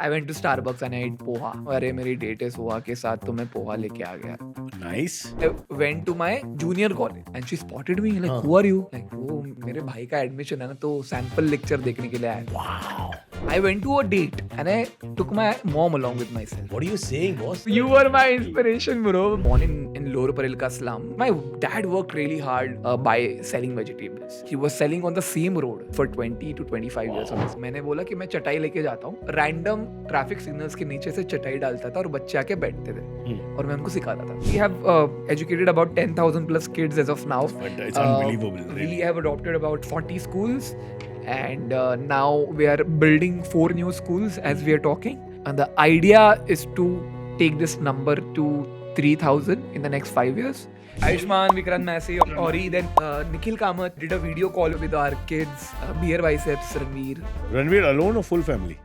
I went to Starbucks and I ate poha. अरे मेरी date है सोहा के साथ तो मैं पोहा लेके आ गया. Nice. I went to my junior college and she spotted me like who are you? Like वो मेरे भाई का एडमिशन है ना तो सैंपल लेक्चर देखने के लिए आया. Wow. I went to a date and I took my mom along with myself. What are you saying, boss? You were my inspiration, bro. Born in Lower Parel slum. My dad worked really hard by selling vegetables. He was selling on the same road for 20 to 25 years. मैंने बोला कि मैं चटाई लेके जाता हूँ. Random traffic signals के नीचे से चटाई डालता था और बच्चे आके बैठते थे. और मैं उनको सिखाता था. We have educated about 10,000 plus kids as of now. It's unbelievable. We have adopted about 40 schools. And now we are building 4 new schools as we are talking, and the idea is to take this number to 3,000 in the next 5 years. Ayushman, Vikrant Massey, Ori, then Nikhil Kamath did a video call with our kids, Beer Biceps, Ranveer. Ranveer alone or full family?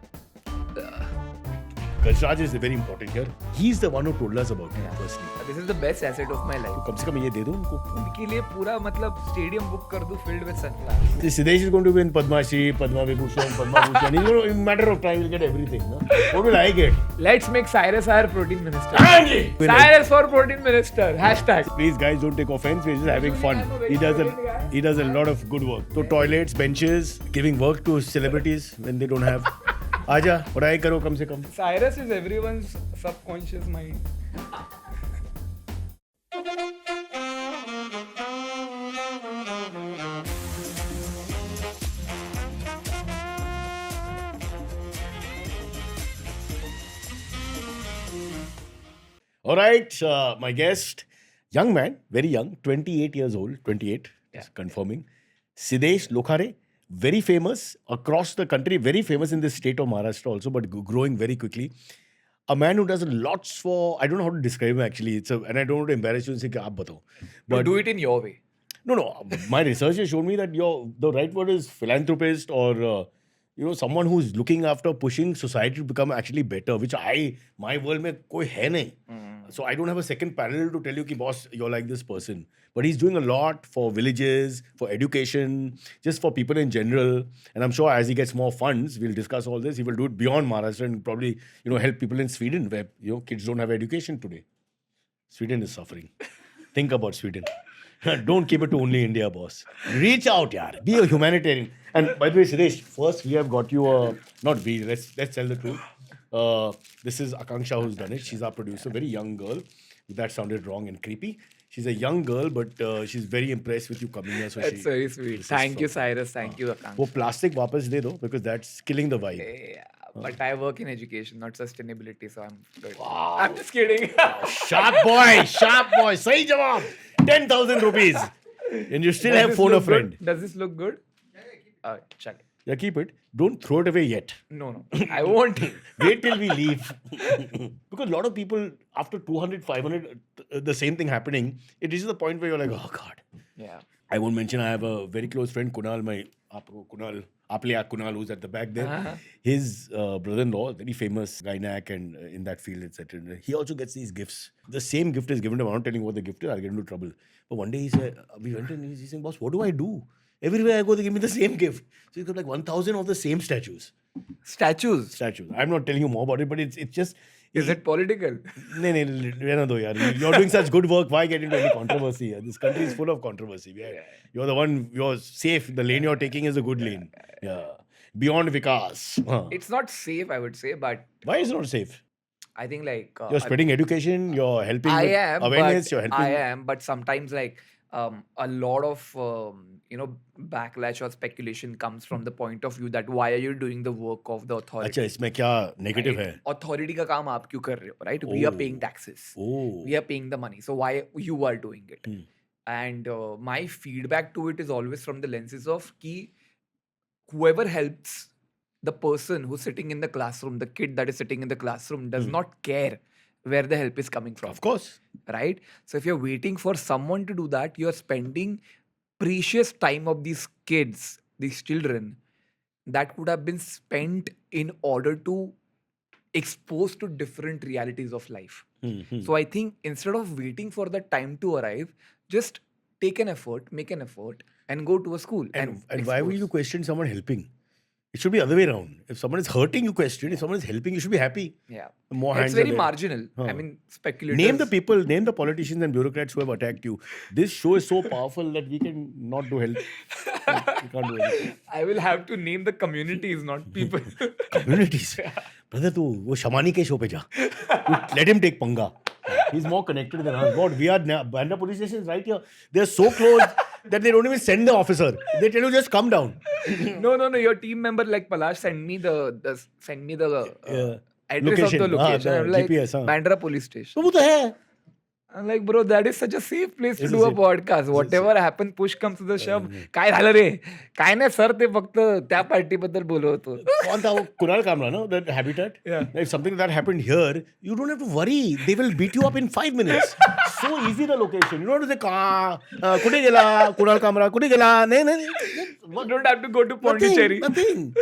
Gajraj is very important here. He's the one who told us about it personally. This is the best asset of my life. कम से कम ये दे दो उनको. उनके लिए पूरा मतलब stadium book कर दूं filled with sunflowers. Siddesh is going to win Padma Shri, Padma Vibhushan, Padma Bhushan. He's going to, in a matter of time, he'll get everything. No? What will I get? Let's make Cyrus our protein minister. Cyrus for protein minister. Hashtag. Please, guys, don't take offense. We're just having fun. He does a lot of good work. So toilets, benches, giving work to celebrities when they don't have. आजा पढ़ाई करो कम से कम. Cyrus is everyone's subconscious mind. Alright, my guest, young man, very young, 28 years old, 28, confirming. Siddesh Lokhare, very famous across the country, very famous in the state of Maharashtra also, but growing very quickly. A man who does lots for, I don't know how to describe him actually, and I don't want to embarrass you and say, aap batao. But do it in your way. No, my research has shown me that the right word is philanthropist or someone who's looking after pushing society to become actually better, which my world mein koi hai nahi. So I don't have a second parallel to tell you ki boss, you're like this person. But he's doing a lot for villages, for education, just for people in general. And I'm sure as he gets more funds, we'll discuss all this. He will do it beyond Maharashtra and probably, help people in Sweden where, kids don't have education today. Sweden is suffering. Think about Sweden. Don't keep it to only India, boss. Reach out, yaar. Be a humanitarian. And by the way, Siddesh, first we have got you let's tell the truth. This is Akanksha who's done it. She's our producer, very young girl. That sounded wrong and creepy. She's a young girl, but she's very impressed with you coming here. So that's very sweet. Thank you, Cyrus. Thank you, Akanksha. वो plastic वापस दे दो because that's killing the vibe. Yeah, but I work in education, not sustainability, so I'm good. Wow. I'm just kidding. Sharp boy. सही जवाब. 10,000 rupees. And you still have phone a friend. Good? Does this look good? Check it. Yeah, keep it. Don't throw it away yet. No. I won't. Wait till we leave. Because a lot of people, after 200, 500, the same thing happening, it reaches the point where you're like, oh God. Yeah. I won't mention, I have a very close friend, Kunal, Kunal, who's at the back there. Uh-huh. His brother-in-law, very famous gynac and in that field, etc. He also gets these gifts. The same gift is given to him. I'm not telling you what the gift is. I'll get into trouble. But one day he said, we went in, he's saying, boss, what do I do? Everywhere I go, they give me the same gift. So he's got like 1,000 of the same statues. Statues? I'm not telling you more about it, but it's just... Is it political? No, you're doing such good work. Why get into any controversy? This country is full of controversy. You're safe. The lane you're taking is a good lane. Yeah. Beyond Vikas. It's not safe, I would say, but... Why is it not safe? I think like... you're spreading education, you're helping awareness, you're helping... I am, but sometimes like a lot of... backlash or speculation comes from the point of view that why are you doing the work of the authority? अच्छा इसमें क्या negative है? Authority का काम आप क्यों कर रहे हो, right? We are paying taxes. We are paying the money. So why you are doing it? And my feedback to it is always from the lenses of कि whoever helps the person who's sitting in the classroom, the kid that is sitting in the classroom does not care where the help is coming from. Of course. Right? So if you're waiting for someone to do that, you're spending precious time of these kids, these children, that would have been spent in order to expose to different realities of life. So I think instead of waiting for the time to arrive, just take an effort, make an effort, and go to a school. And why will you question someone helping? It should be other way around. If someone is hurting, you question. If someone is helping, you should be happy. Yeah. More It's hands very are there. marginal. I Huh. mean, speculators. Name the people, name the politicians and bureaucrats who have attacked you. This show is so powerful that we can not do help. We can't do anything. I will have to name the communities, not people. Communities. Brother, तू वो शमानी के show पे जा. Let him take पंगा. He's more connected than us. God, we are Bandra police station is right here. They are so close that they don't even send the officer. They tell you just come down. No. Your team member like Palash send me the address Location. of the location. the I'm like, GPS, हाँ. Bandra police station. तो वो तो है. I'm like, bro, that is such a safe place to It's do a safe. podcast. Whatever happens, push comes to the shove. काय झालं रे? काय नाही सर, ते फक्त त्या पार्टी बद्दल बोलत होतो. कौन था वो कुणाल कामरा ना that habitat. Yeah. If something that happened here, you don't have to worry. They will beat you up in 5 minutes. So easy the location. You don't have to say कहाँ कुठे गेला कुणाल कामरा कुठे गेला नहीं. You don't have to go to Pondicherry. Nothing.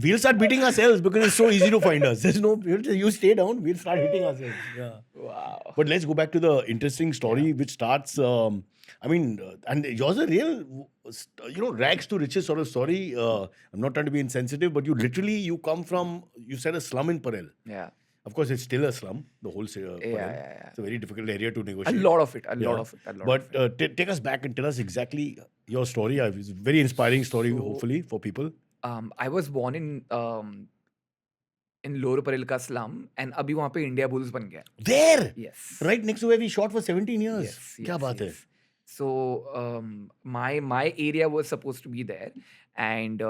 We'll start beating ourselves because it's so easy to find us. There's no. You stay down. We'll start hitting ourselves. Yeah. Wow. But let's go back to the interesting story, which starts. And yours a real, rags to riches sort of story. I'm not trying to be insensitive, but you come from. You said a slum in Parel. Yeah. Of course, it's still a slum. The whole Parel. Yeah. It's a very difficult area to A negotiate. lot of it. But take us back and tell us exactly your story. It's a very inspiring story, hopefully, for people. I was born in Lower Parel का slum and अभी वहाँ पे India Bulls बन गया. There! Yes. Right next to where we shot for 17 years. Yes. क्या बात है? So my area was supposed to be there, and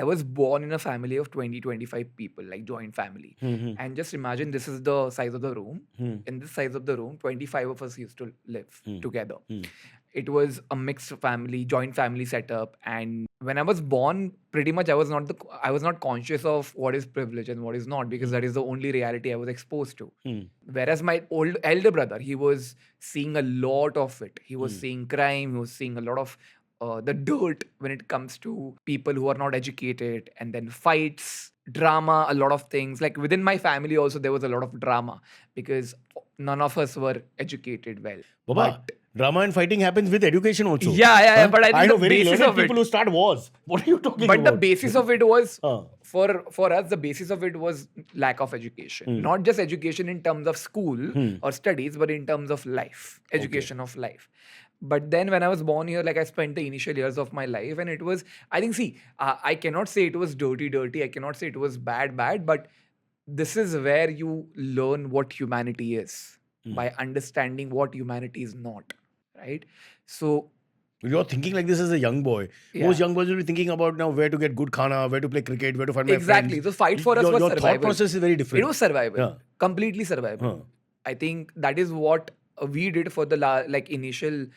I was born in a family of 20-25 people, like joint family. And just imagine this is the size of the room. In this size of the room, 25 of us used to live together. It was a mixed family, joint family setup. And when I was born, pretty much I was not conscious of what is privilege and what is not, because that is the only reality I was exposed to. Whereas my elder brother, he was seeing a lot of it. He was seeing crime. He was seeing a lot of the dirt when it comes to people who are not educated, and then fights, drama, a lot of things. Like within my family also, there was a lot of drama because none of us were educated well. Baba, drama and fighting happens with education also. Yeah. But I think know the very basis learned of it. people who start wars. What are you talking But about? the basis of it was Huh. for us, the basis of it was lack of education. Not just education in terms of school or studies, but in terms of life, education of life. But then when I was born here, like I spent the initial years of my life, and it was, I think, I cannot say it was dirty. I cannot say it was bad, but this is where you learn what humanity is by understanding what humanity is not, right? So You're thinking like this as a young boy. Yeah. Most young boys will be thinking about now where to get good khana, where to play cricket, where to find my exactly. friends. So fight for us your, was your survival. thought process is very different. It was survival. Yeah. Completely survival. Huh. I think that is what we did for the initial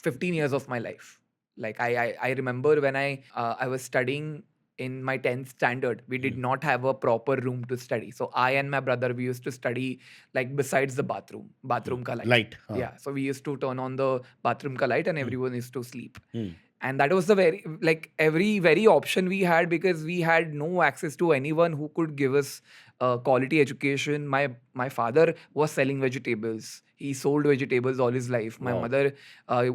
15 years of my life. Like I remember when I was studying in my 10th standard, we did not have a proper room to study. So I and my brother, we used to study like besides the bathroom ka light. Light. Huh. Yeah. So we used to turn on the bathroom ka light and everyone used to sleep. And that was the very option we had, because we had no access to anyone who could give us quality education. My father was selling vegetables. He sold vegetables all his life. My Wow. mother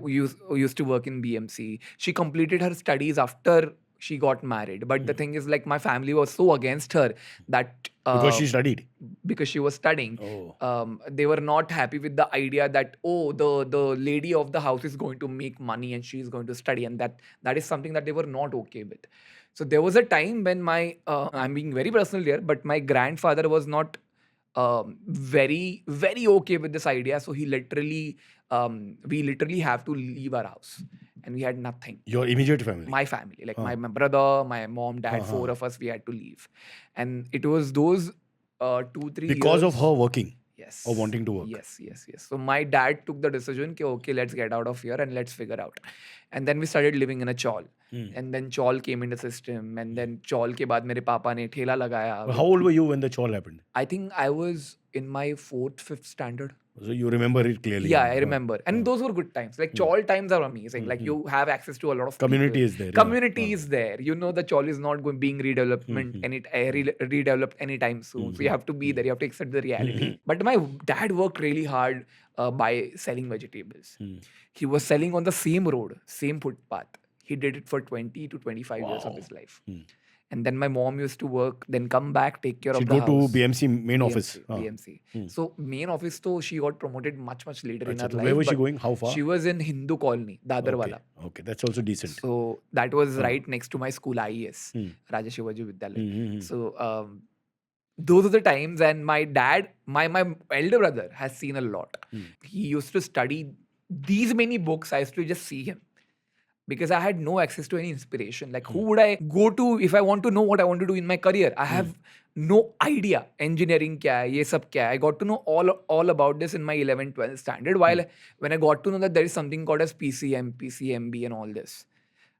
used to work in BMC. She completed her studies after she got married. But the thing is, like, my family was so against her that Because she studied. because she was studying, Oh. they were not happy with the idea that, oh, the lady of the house is going to make money and she is going to study, and that is something that they were not okay with. So there was a time when I'm being very personal here, but my grandfather was not very, very okay with this idea. So he literally, we literally have to leave our house, and we had nothing. Your immediate family. My family, like my brother, my mom, dad, four of us, we had to leave. And it was those 2-3 years. Because of her working. Yes. Or wanting to work. Yes. So my dad took the decision, okay, let's get out of here and let's figure out. And then we started living in a chawl. And then chawl came in the system. And then chawl ke baad mere papa ne thela lagaya. How old were you when the chawl happened? I think I was in my 4th, 5th standard. So you remember it clearly. Yeah, I remember. And those were good times. Like chawl times are amazing. Like you have access to a lot of Community people. is there. Community is there. You know the chawl is not being redeveloped anytime soon. So you have to be there. You have to accept the reality. But my dad worked really hard by selling vegetables. He was selling on the same road, same footpath. He did it for 20 to 25 years of Wow. his life. And then my mom used to work, then come back, take care She'd of the go house. to BMC main office. BMC. So main office, so she got promoted much later in her Achha, so life. where was she but going? How far? She was in Hindu Colony, Dadar Okay. wala. Okay, that's also decent. So that was right next to my school, IES, Raja Shivaji Vidyalaya. So those are the times, and my dad, my elder brother has seen a lot. He used to study these many books. I used to just see him. Because I had no access to any inspiration. Like, who would I go to if I want to know what I want to do in my career? I have no idea. Engineering kya hai, ye sab kya hai. I got to know all about this in my 11th, 12th standard. While when I got to know that there is something called as PCM, PCMB and all this.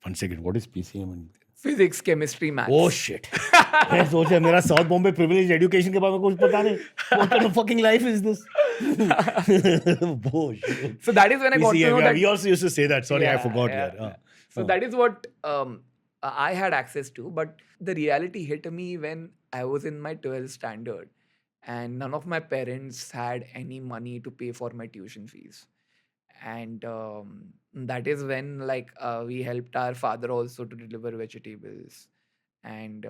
1 second, what is PCM? Physics, chemistry, maths. Oh shit. मैं सोचा मेरा south Bombay privilege education के बारे में कुछ पता नहीं. What kind of fucking life is this? Bullshit. So that is when I got to know that. We also used to say that. Sorry, I forgot. Yeah. So that is what I had access to. But the reality hit me when I was in my 12th standard. And none of my parents had any money to pay for my tuition fees. And that is when we helped our father also to deliver vegetables. And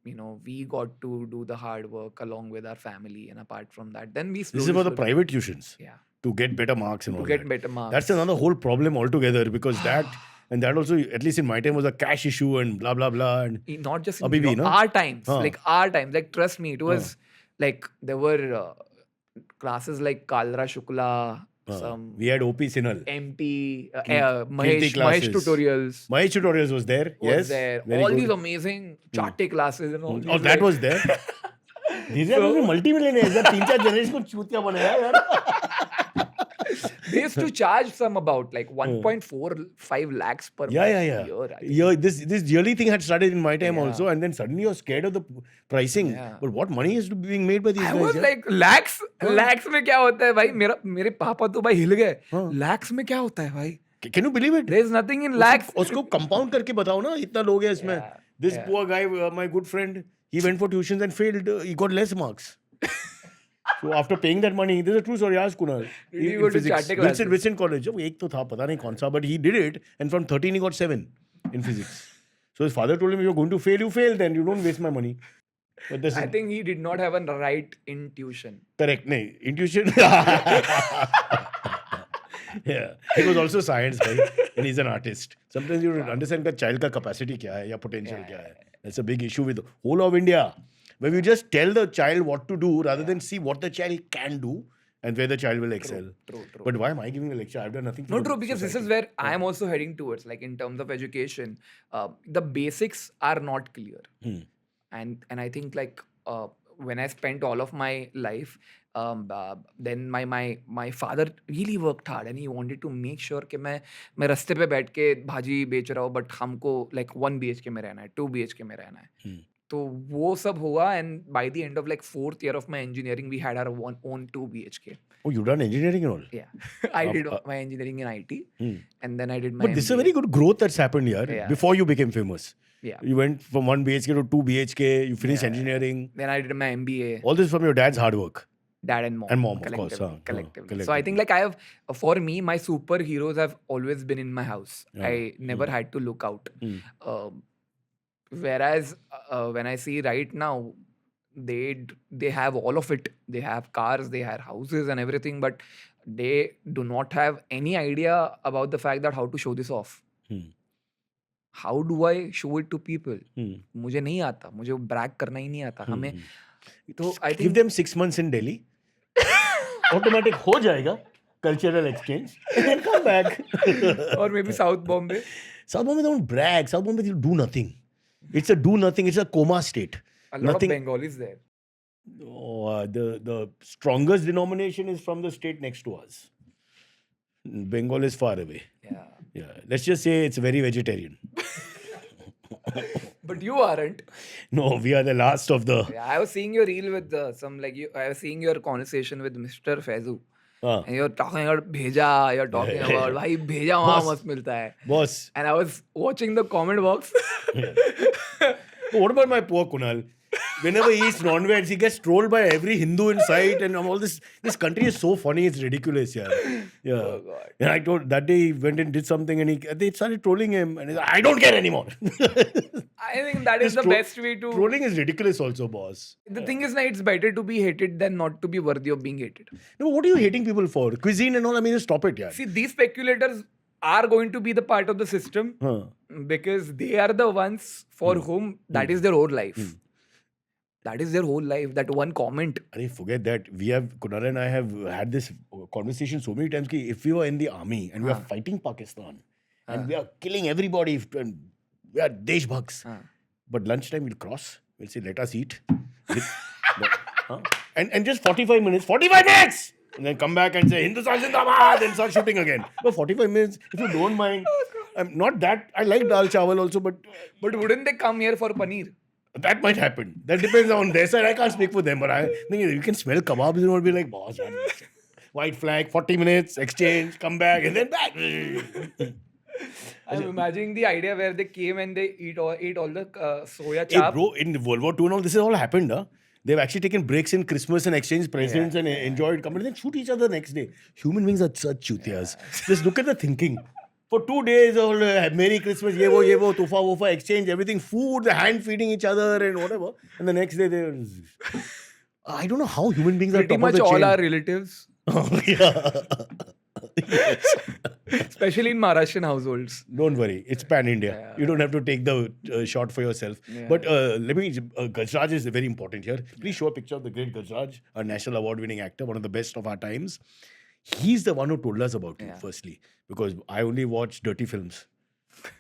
we got to do the hard work along with our family. And apart from that, then we This is about the private tuitions. Yeah. To get better marks and all To get that. better marks. That's another whole problem altogether, because that also, at least in my time, was a cash issue and blah blah blah. And not just Abhi bhi, no? our times. Huh. Like our times. Like trust me, it was like there were classes like Kalra Shukla, some we had OP Sinal. MT, Kirti Mahesh classes. tutorials. Mahesh tutorials was there. Was Yes. there. Very All good. these amazing Charte classes and all. Oh, these, that was there. These are multi-millionaires. 3-4 generations को चूतिया बनाया यार. They used to charge some about like 1.45 lakhs per Yeah. year. I think. Yeah, this yearly thing had started in my time Yeah. also, and then suddenly you're scared of the pricing. Yeah. But what money is being made by these I guys? was yeah? like lakhs में क्या होता है भाई? मेरे पापा तो भाई हिल गए. Lakhs में क्या होता है भाई? Can you believe it? There is nothing in lakhs. उसको compound करके बताओ ना, इतना लोग है इसमें. Yeah. This poor guy, my good friend, he went for tuitions and failed. He got less marks. So after paying that money, this is a true story. Ask Kunal. Did he go to Charte classes? Wilson College. अब एक तो था, पता नहीं कौन सा, but he did it, and from 13 he got 7 in physics. So his father told him, "You're going to fail. You fail. Then you don't waste my money." But this I is think he did not have a right intuition. correct. No, intuition. Yeah, he was also science guy, and he's an artist. Sometimes you understand that child का capacity क्या है या potential क्या है. That's a big issue with the whole of India, where we just tell the child what to do rather than see what the child can do and where the child will excel. True. But why am I giving a lecture? I've done nothing. For No, the true, because this society. is where I am also heading towards. Like in terms of education, the basics are not clear, and I think like when I spent all of my life, then my father really worked hard, and he wanted to make sure कि मैं रास्ते पे बैठ के भाजी बेच रहा हूँ, but हमको like 1 BHK में रहना है, 2 BHK में रहना है. तो वो सब हुआ, and by the end of like 4th year of my engineering, we had our own 2 BHK. Oh, you done engineering and all? Yeah, I did my engineering in IT, and then I did my But this is a MBA. very good growth that's happened here Yeah. before you became famous. Yeah. You went from 1 BHK to 2 BHK, you finished engineering. Then I did my MBA. All this from your dad's hard work. Dad and mom. And mom, of course, Collectively. So I think like I have, for me, my superheroes have always been in my house. Yeah. I never had to look out. Whereas when I see right now, they have all of it. They have cars, they have houses and everything, but they do not have any idea about the fact that how to show this off. How do I show it to people? मुझे नहीं आता, मुझे brag करना ही नहीं आता. हमें तो I Give think them 6 months in Delhi. Automatic हो जाएगा cultural exchange and then come back. or maybe South Bombay. South Bombay don't brag. South Bombay you do nothing. It's a do nothing. It's a coma state. A lot Nothing. of Bengalis there. Oh, the strongest denomination is from the state next to us. Bengal is far away. Yeah. Yeah, let's just say it's very vegetarian. But you aren't. No, we are the last of the. Yeah, I was seeing your reel with I was seeing your conversation with Mr. Faizu. And you're talking about bheja, you're talking about bhai bheja wahan mast milta hai. Boss. And I was watching the comment box. What about my poor Kunal? whenever he eats non-veg, he gets trolled by every Hindu in sight, and all this. This country is so funny, it's ridiculous, yeah. Yeah. Oh, God. And I told that day he went and did something, and they started trolling him, and he's like, I don't care anymore. I think that is the best way to. Trolling is ridiculous, also, boss. The thing is, na, it's better to be hated than not to be worthy of being hated. No, what are you hating people for? Cuisine and all. I mean, just stop it, yeah. See, these speculators are going to be the part of the system because they are the ones for whom that is their whole life. That is their whole life. That one comment. Arey, forget that. Kunal and I have had this conversation so many times. Ki if we were in the army and we are fighting Pakistan and we are killing everybody, and we are Deshbhaks. But lunchtime we'll cross. We'll say, let us eat. And just 45 minutes. 45 minutes! And then come back and say, Hindustan Zindabad! And start shooting again. But 45 minutes, if you don't mind. I'm not that. I like dal chawal also, but wouldn't they come here for paneer? That might happen. That depends on their side. I can't speak for them, but I think you can smell kebabs and all be like, boss, man. White flag, 40 minutes, exchange, come back, and then back. I'm imagining the idea where they came and they ate all the soya Hey, chap. bro, in World War II and all, this has all happened, huh? They've actually taken breaks in Christmas and exchanged presents and enjoyed coming and then shoot each other the next day. Human beings are such chutias. Just look at the thinking. For 2 days, all Merry Christmas, ye wo, tofa, wofa, exchange, everything, food, hand feeding each other and whatever. And the next day, they're... I don't know how human beings are Pretty top of the much all chain. our relatives. Yeah. Especially in Maharashtrian households. Don't worry, it's pan-India. You don't have to take the shot for yourself. But let me... Gajraj is very important here. Please show a picture of the great Gajraj, a national award-winning actor, one of the best of our times. He's the one who told us about you, firstly. Because I only watch dirty films.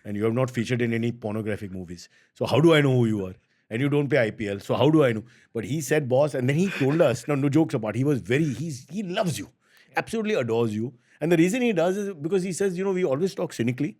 And you have not featured in any pornographic movies. So how do I know who you are? And you don't pay IPL. So how do I know? But he said, boss, and then he told us, no jokes apart, he loves you. Absolutely adores you. And the reason he does is because he says, we always talk cynically.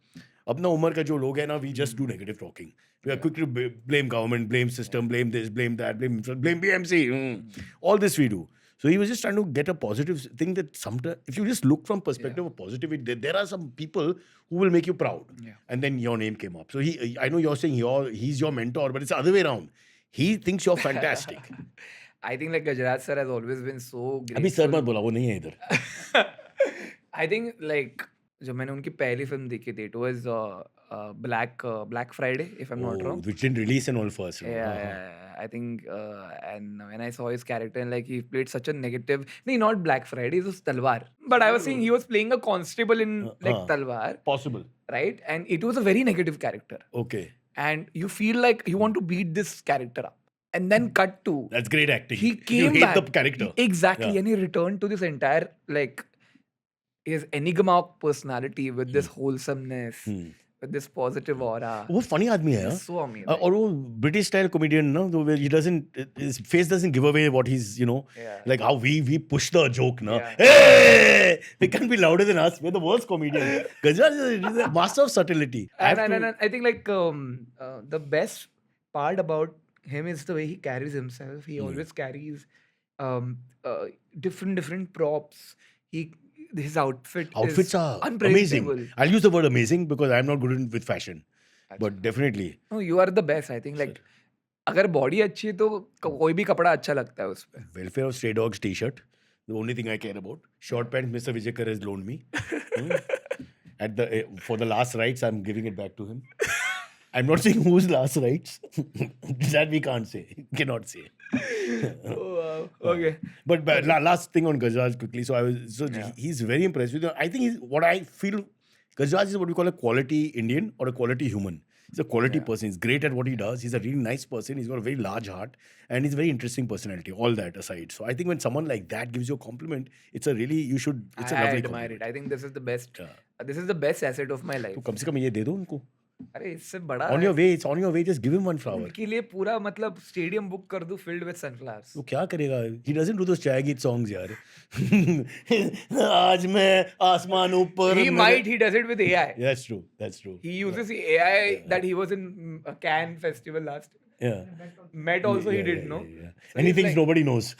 Apna umar ka jo log hai na, we just do negative talking. We are quick to blame government, blame system, blame this, blame that, blame BMC. All this we do. So he was just trying to get a positive thing that sometimes, if you just look from perspective of positivity, there are some people who will make you proud. Yeah. And then your name came up. So I know you're saying he's your mentor, but it's the other way around. He thinks you're fantastic. I think like Gajraj sir has always been so grateful. Abhi sir mat bola, wo nahi hai idhar. I think like जब मैंने उनकी पहली film देखी थी, it was Black Friday, if I'm not wrong. Which didn't release and all first. Yeah. I think, and when I saw his character and like he played such a negative, not Black Friday, it was Talwar. But I was saying he was playing a constable in like Talwar. Possible. Right? And it was a very negative character. Okay. And you feel like you want to beat this character up. And then cut to... That's great acting. He came you hate back. the character. Exactly. Yeah. And he returned to this entire like... his enigma personality with this wholesomeness, with this positive aura. वो funny आदमी है. So amazing. और वो British style comedian, no, where his face doesn't give away what he's, like how we push the joke, no. Yeah. Hey, they can't be louder than us. We're the worst comedian. Gajraj is a master of subtlety. And I think like the best part about him is the way he carries himself. He always carries different props. His outfits are amazing. I'll use the word amazing because I'm not good with fashion. But definitely. No, you are the best. I think like अगर body अच्छी है तो कोई भी कपड़ा अच्छा लगता है उस पे. Welfare of Stray Dogs t-shirt. The only thing I care about. Short pants Mr. Vijayakar has loaned me. For the last rites, I'm giving it back to him. I'm not saying whose last rites. That we can't say. Cannot say. Oh, wow. Okay. But last thing on Gajraj quickly. He's very impressed with you. I think what I feel, Gajraj is what we call a quality Indian or a quality human. He's a quality person. He's great at what he does. He's a really nice person. He's got a very large heart. And he's a very interesting personality. All that aside. So I think when someone like that gives you a compliment, it's a lovely admire compliment. it. I think this is the best. This is the best asset of my life. तो कम से कम ये दे दो उनको. अरे इससे बड़ा on your way, it's on your way, just give him one flower. उनके लिए पूरा मतलब स्टेडियम बुक कर दूं filled with sunflowers. वो क्या करेगा? He doesn't do those चाय गीत songs यार. आज मैं आसमान ऊपर. He does it with AI. That's true. He uses AI that he was in a Cannes festival last. Yeah. Met also he did, no? Yeah. So and he thinks nobody knows.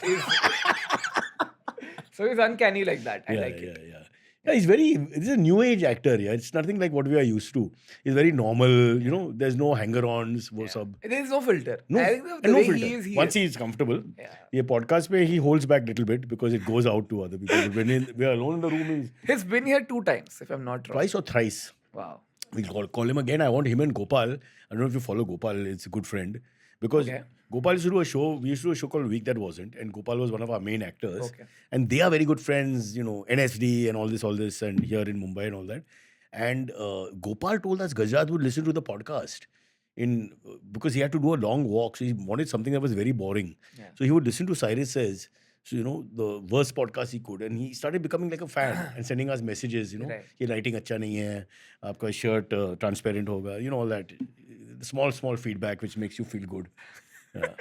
So he's uncanny like that. I like it. Yeah. Yeah, he's a new age actor. Yeah, it's nothing like what we are used to. He's very normal. You know, there's no hanger-ons. वो सब. There is no filter. No, I think the and no way filter. he is, Once he is comfortable, Yeah. ये podcast पे he holds back little bit because it goes out to other people. But when we are alone in the room, he's He's been here 2 times, if I'm not wrong. twice or thrice. Wow. We'll call him again. I want him and Gopal. I don't know if you follow Gopal. It's a good friend. Because Okay. Gopal used to do a show. We used to do a show called Week That Wasn't. And Gopal was one of our main actors. Okay. And they are very good friends, you know, NSD and all this, and here in Mumbai and all that. And Gopal told us Gajrat would listen to the podcast because he had to do a long walk. So he wanted something that was very boring. Yeah. So he would listen to Cyrus Says. So, you know, the worst podcast he could. And he started becoming like a fan and sending us messages, you know. Right. Ye lighting अच्छा नहीं है, आपका shirt transparent होगा, you know, all that. Small feedback which makes you feel good. Yeah.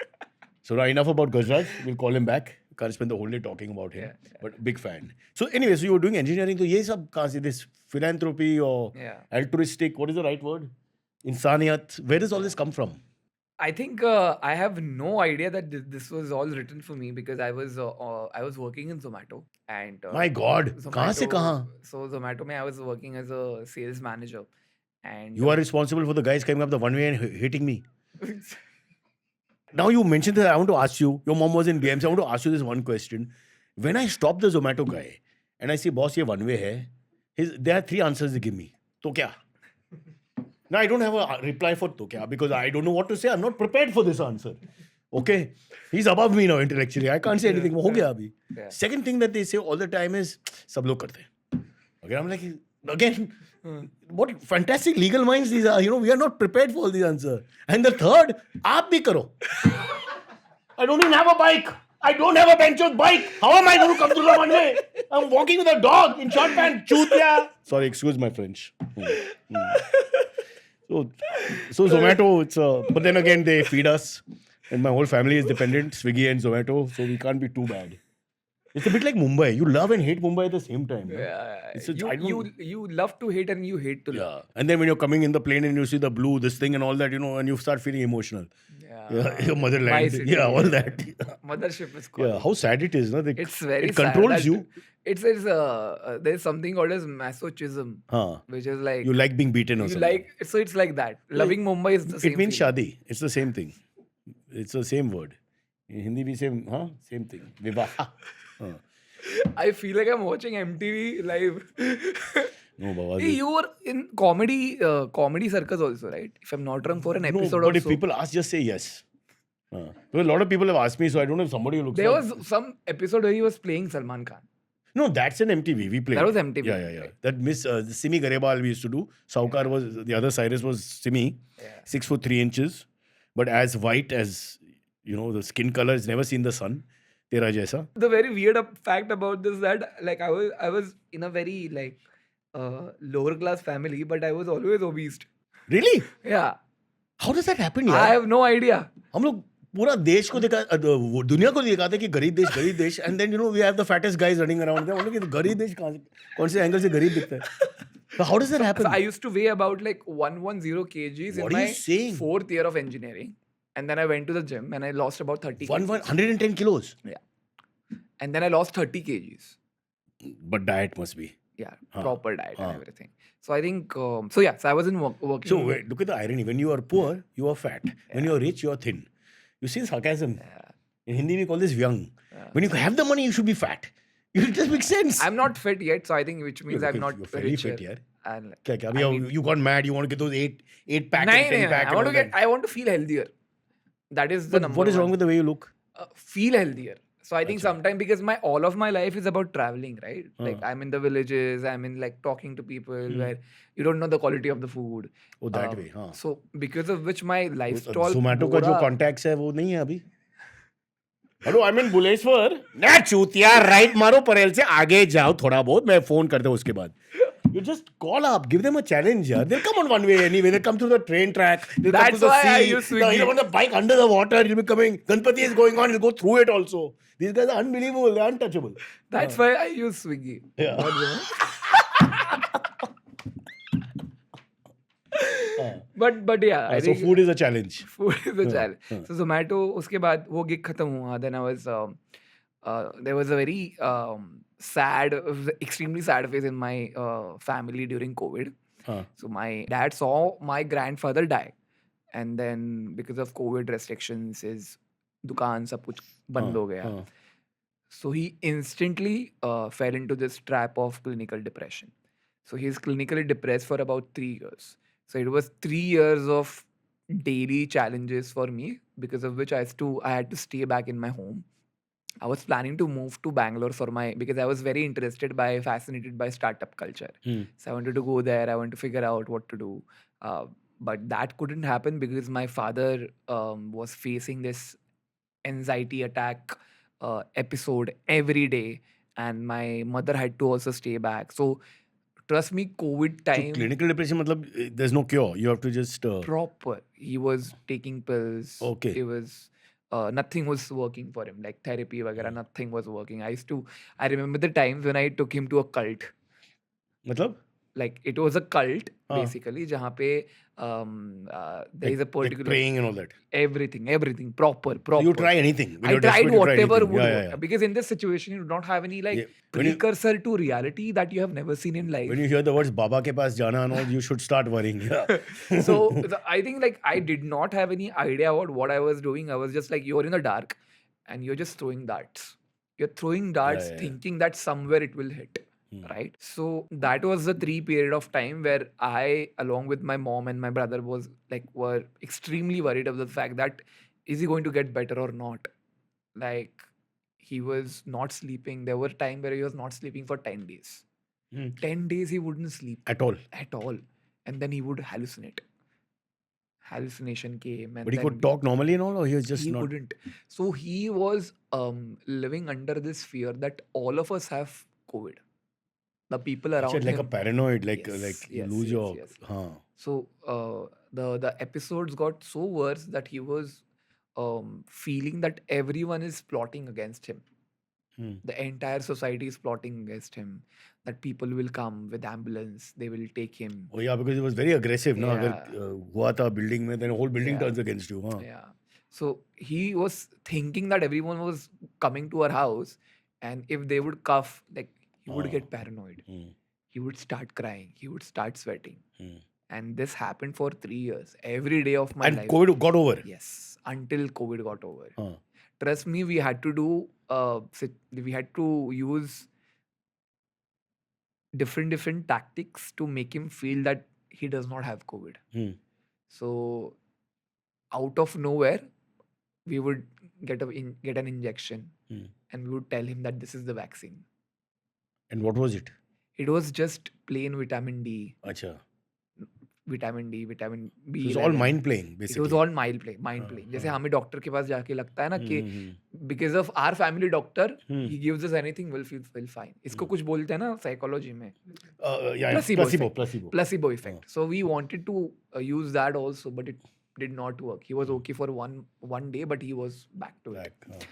So now enough about Gajraj. We'll call him back. Can't spend the whole day talking about him. Yeah. But big fan. So anyway, so you were doing engineering. So ये सब कहाँ से, this philanthropy or Yeah. altruistic, what is the right word? Insaniyat. Where does all this come from? I think I have no idea that this was all written for me because I was working in Zomato and My God. कहाँ से कहाँ? So Zomato mein I was working as a sales manager and You are responsible for the guys coming up the one way and hitting me. Now you mentioned that, I want to ask you, your mom was in BMC, I want to ask you this one question. When I stop the Zomato guy and I say, boss, ये one way hai, there are 3 answers they give me. तो क्या? Now I don't have a reply for to kya because I don't know what to say. I'm not prepared for this answer. Okay? He's above me now intellectually. I can't say anything. हो गया अभी. Yeah. Second thing that they say all the time is, सब लोग करते हैं. Okay, I'm like, again, what fantastic legal minds these are. You know, we are not prepared for all these answers. And the third, आप भी करो. I don't even have a bike. I don't have a bench bike. How am I going to come to the one way? I'm walking with a dog in short pants. Chutya. Sorry, excuse my French. So Zomato, but then again, they feed us. And my whole family is dependent, Swiggy and Zomato. So we can't be too bad. It's a bit like Mumbai. You love and hate Mumbai at the same time. No? Yeah. You love to hate and you hate to love. And then when you're coming in the plane and you see the blue, this thing and all that, you know, and you start feeling emotional. Yeah, your motherland. My city. Yeah, all that. Mothership is called. Yeah, how sad it is. No? It's very it sad controls that you. There's something called as masochism, which is like You like being beaten or you something. like. So it's like that. Loving Mumbai is the same. It means feeling. shadi. It's the same thing. It's the same word. In Hindi we say, same thing. Vivah. I feel like I'm watching MTV live. No, Baba. Hey, you were in comedy circus also, right? If I'm not wrong, for an episode No, but or if so. people ask, just say yes. Because a lot of people have asked me, so I don't know if somebody who looks There like... was some episode where he was playing Salman Khan. No, that's an MTV. We played. That was MTV. Yeah. That Miss Simi Garewal we used to do. Saukar was... The other Cyrus was Simi. Yeah. 6 foot 3 inches. But as white as, you know, the skin color has never seen the sun. Tera jaisa. The very weird fact about this that like I was in a very like lower class family, but I was always obese. Really? Yeah. How does that happen, I yaar? have no idea. हम लोग पूरा देश को देखा दुनिया को दिखाते कि गरीब देश and then you know we have the fattest guys running around there. हम लोग गरीब देश कौन से एंगल से गरीब दिखता है? So how does that happen? So I used to weigh about like 110 kgs What in are my you saying? 4th year of engineering. And then I went to the gym and I lost about 30 kgs. 110 kilos. Yeah. And then I lost 30 kgs. But diet must be. Yeah, proper diet and everything. So I think, so I was in working. So wait, look at the irony. When you are poor, you are fat. When you are rich, you are thin. You see sarcasm. In Hindi, we call this vyang. When you have the money, you should be fat. It just makes sense. I'm not fit yet, so I think which means I'm not You're fairly richer. fit, yaar. And Kya? You got mad. You want to get those 8 pack no, and 10 pack. I want to feel healthier. That is the number What is one. wrong with the way you look? Feel healthier. So I think sometimes because all of my life is about traveling, right? Like I'm in the villages, I'm in like talking to people where you don't know the quality of the food. Oh, that way. So because of which my lifestyle. Zomato का जो contacts है वो नहीं है अभी. Hello I mean Buleshwar ना चूतिया right मारो परेल से आगे जाओ थोड़ा बहुत मैं फोन कर दूं उसके बाद you just call up give them a challenge yaar they'll come on one way anyway they'll come to the train track they'll come to the why I sea use Swiggy. they're on the bike under the water you'll be coming Ganpati is going on you'll go through it also these guys are unbelievable they're untouchable That's why I use Swiggy. Yeah. But yeah, I so think food is a challenge food is a challenge. So Zomato उसके बाद वो gig खत्म हुआ. Then I was there was a very sad, extremely sad phase in my family during COVID. Huh. So my dad saw my grandfather die, and then because of COVID restrictions, his दुकान सब कुछ बंद हो गया. Huh. So he instantly fell into this trap of clinical depression. So he's clinically depressed for about 3 years. So it was 3 years of daily challenges for me, because of which I had to stay back in my home. I was planning to move to Bangalore because I was very fascinated by startup culture. Hmm. So I wanted to go there. I wanted to figure out what to do. But that couldn't happen because my father was facing this anxiety attack episode every day, and my mother had to also stay back. So trust me, COVID So time, clinical depression, matlab, there's no cure. You have to just. proper. He was taking pills. Okay. It was nothing was working for him, like therapy, vagara. Nothing was working. I remember the times when I took him to a cult. Matlab? Like it was a cult हाँ. basically, जहाँ पे there is a Like particular praying and all that. everything proper. So you try anything. When I you're tried desperate, you try whatever anything. would Yeah, work, yeah, yeah. because in this situation you do not have any like Yeah, when you- precursor to reality that you have never seen in life. When you hear the words Baba ke paas jana and all, you should start worrying. Yeah. So I think like I did not have any idea about what I was doing. I was just like, you're in the dark and you're just throwing darts. You're throwing darts yeah. thinking that somewhere it will hit. Right. So that was the 3 period of time where I, along with my mom and my brother, were extremely worried of the fact that is he going to get better or not? Like he was not sleeping. There were times where he was not sleeping for 10 days. 10 days he wouldn't sleep At all. at all. And then he would hallucinate. Hallucination came, and But he then could talk normally and all, or he was just he not. couldn't. So he was living under this fear that all of us have COVID. The people around Shit, like a him. paranoid, like Yes, you yes, lose yes, your. yes. Huh. So the episodes got so worse that he was feeling that everyone is plotting against him. The entire society is plotting against him. That people will come with ambulance, they will take him. Oh yeah, because he was very aggressive. Na, Yeah. agar hua tha building mein, then the whole building Yeah. turns against you. Huh? Yeah. So he was thinking that everyone was coming to our house, and if they would cough, like he would get paranoid. He would start crying. He would start sweating. And this happened for 3 years. Every day of my And life. COVID got over. Yes, until COVID got over. Huh. Trust me, we had to do. We had to use different tactics to make him feel that he does not have COVID. So, out of nowhere, we would get an injection, and we would tell him that this is the vaccine. And what was it? It was just plain vitamin D, Acha. vitamin B. It was all mind playing, It basically. was all mind playing. जैसे हमें doctor के पास जाके लगता है ना कि because of our family doctor, he gives us anything, we'll feel fine. इसको कुछ बोलते हैं ना psychology में. Yeah, Placebo effect. So we wanted to use that also, but it did not work. He was okay for one day, but he was back to it.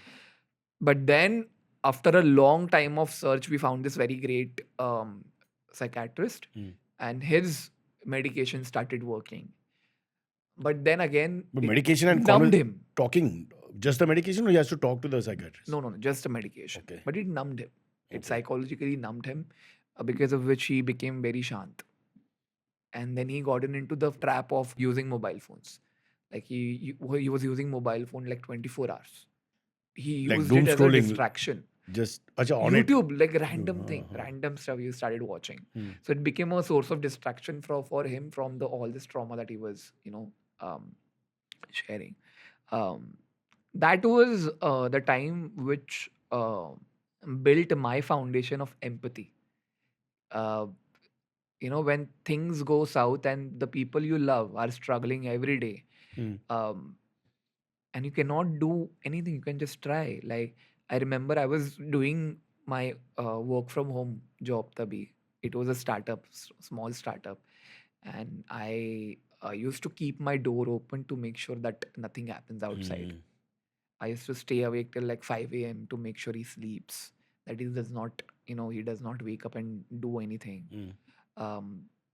But then, after a long time of search, we found this very great psychiatrist, and his medication started working. But then again, But it medication and numbed him. talking, just the medication, or he has to talk to the psychiatrist? No, just a medication. Okay. But it numbed him. It psychologically numbed him, because of which he became very shant. And then he got into the trap of using mobile phones. Like he was using mobile phone like 24 hours. He Like used doom it as a scrolling. distraction. Just on YouTube, it. like random stuff he started watching. So it became a source of distraction for him from all this trauma that he was, sharing. That was the time which built my foundation of empathy. When things go south and the people you love are struggling every day, and you cannot do anything, you can just try. Like I remember I was doing my work from home job tabhi. It was a startup, small startup, and I used to keep my door open to make sure that nothing happens outside. I used to stay awake till like 5 a.m. to make sure he sleeps, that he does not wake up and do anything.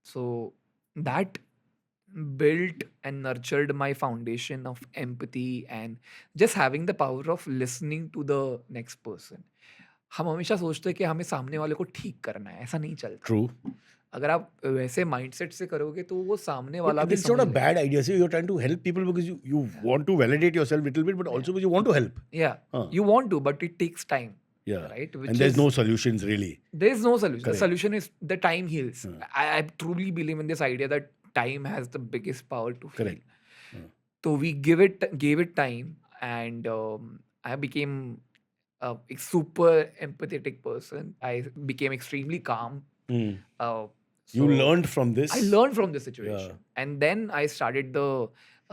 So that built and nurtured my foundation of empathy and just having the power of listening to the next person. हम हमेशा सोचते हैं कि हमें सामने वाले को ठीक करना है, ऐसा नहीं चलता। True. अगर आप वैसे माइंडसेट से करोगे तो वो सामने वाला But भी it's not a समझ लेगा। bad idea. See, you're trying to help people because you want to validate yourself a little bit, but also because you want to help. Yeah, Huh. you want to, but it takes time, Yeah. right? Which And there's is, no solutions really. there is no solution. Correct. The solution is the time heals. Hmm. I truly believe in this idea that time has the biggest power to heal. Correct. So we gave it time, and I became a super empathetic person. I became extremely calm. Hmm. So You learned from this. I learned from the situation, and then I started the.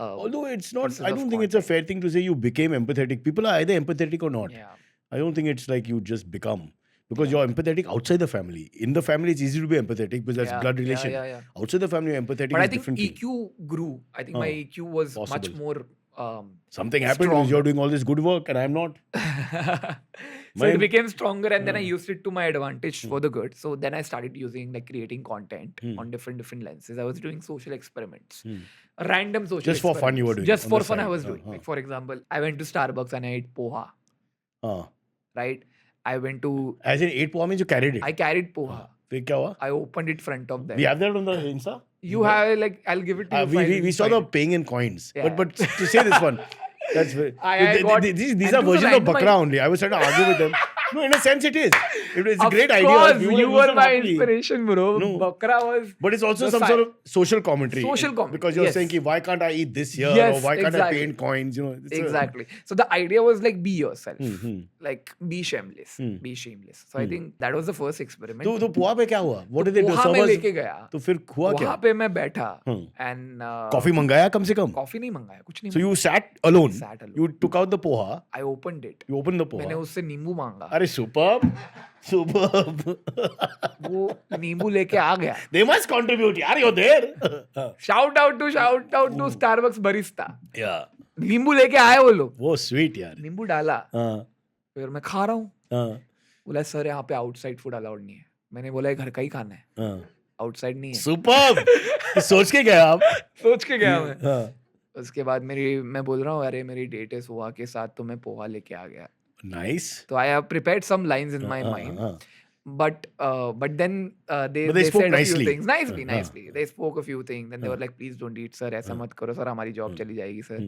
Although it's not, process I of don't think it's a content. fair thing to say you became empathetic. People are either empathetic or not. Yeah. I don't think it's like you just become. Because you're empathetic outside the family. In the family, it's easy to be empathetic because that's Yeah, blood yeah, relation. yeah. Outside the family, you're empathetic But I is think different thing. EQ grew. I think my EQ was much possible. more. Something happened because stronger. you're doing all this good work and I'm not. So it Mine- became stronger, and then I used it to my advantage for the good. So then I started using like creating content on different lenses. I was doing social experiments, random social. Just for fun you were doing Just on for the fun I side. was doing. Like for example, I went to Starbucks and I ate poha. Right? I went to. As in 8 poha means you carried it. I carried poha. फिर क्या हुआ? I opened it front of them. We have that on the Insta? You have like I'll give it to you. We saw the paying in coins. Yeah. But to say this one, that's I got- these and are it was a versions of random Bakra only. I was trying to argue with them. No, in a sense it is. It's a Of great idea. course, People you use were it my happily. inspiration, bro. No. Bakra was. But it's also the some sort of social commentary. Social commentary, Because you're yes. saying, ki, why can't I eat this here? Yes, or why can't exactly. I pay in coins? You know, it's Exactly. So the idea was like be yourself. Hmm. Like be shameless. Be shameless. So I think that was the first experiment. तो पोहा पे क्या हुआ? What did they do? Poha में Servers- लेके गया. तो फिर हुआ क्या? वहां पे मैं बैठा and कॉफी मंगाया कम से कम? कॉफी नहीं मंगाया, कुछ नहीं So you sat alone. Sat alone. You took out the poha. मंगाया. I opened it. You opened the मैंने poha. उससे नींबू मांगा. अरे superb. Superb. वो नींबू लेके आ गया. They must contribute. यार you're there. Shout out to Starbucks barista. Yeah. नींबू लेके आए वो लोग. वो sweet यार. नींबू डाला. हाँ. फिर मैं खा रहा हूँ. हाँ. बोला सर यहाँ पे आउटसाइड फूड अलाउड नहीं है. मैंने बोला ये घर का ही खाना है. हाँ. आउटसाइड नहीं है. Superb. सोच के गए आप? सोच के गया मैं. हाँ. उसके बाद मैं बोल रहा हूँ अरे मेरी डेट है सुहा के साथ तो मैं पोहा लेके आ गया. Nice. तो I have prepared some lines in my mind. But then they spoke said a nicely. few things nicely. They spoke a few things. Then they were like, please don't eat, sir. ऐसा मत करो sir, हमारी job चली जाएगी sir.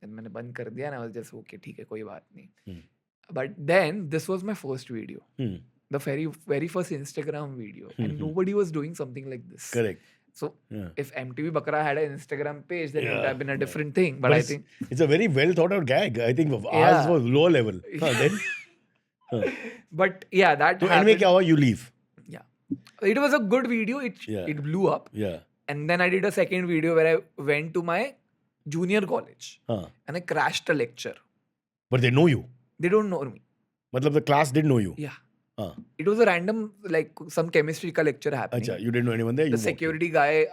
Then मैंने बंद कर दिया. And I was just okay, ठीक है, कोई बात नहीं. But then this was my first video, the very first Instagram video, and nobody was doing something like this. Correct. So if MTV Bakra had an Instagram page, then it would Yeah, have been a different thing. But I think it's a very well thought out gag. I think ours Yeah. was lower level. Then. but yeah, that So anyway, happened. क्या हुआ? You leave. Yeah, it was a good video. Yeah. It blew up. Yeah. And then I did a second video where I went to my junior college and I crashed a lecture. But they know you. They don't know me. मतलब the class didn't know you. Yeah. It was a random, like some chemistry का lecture happening. अच्छा, you didn't know anyone there. The You walked security guy,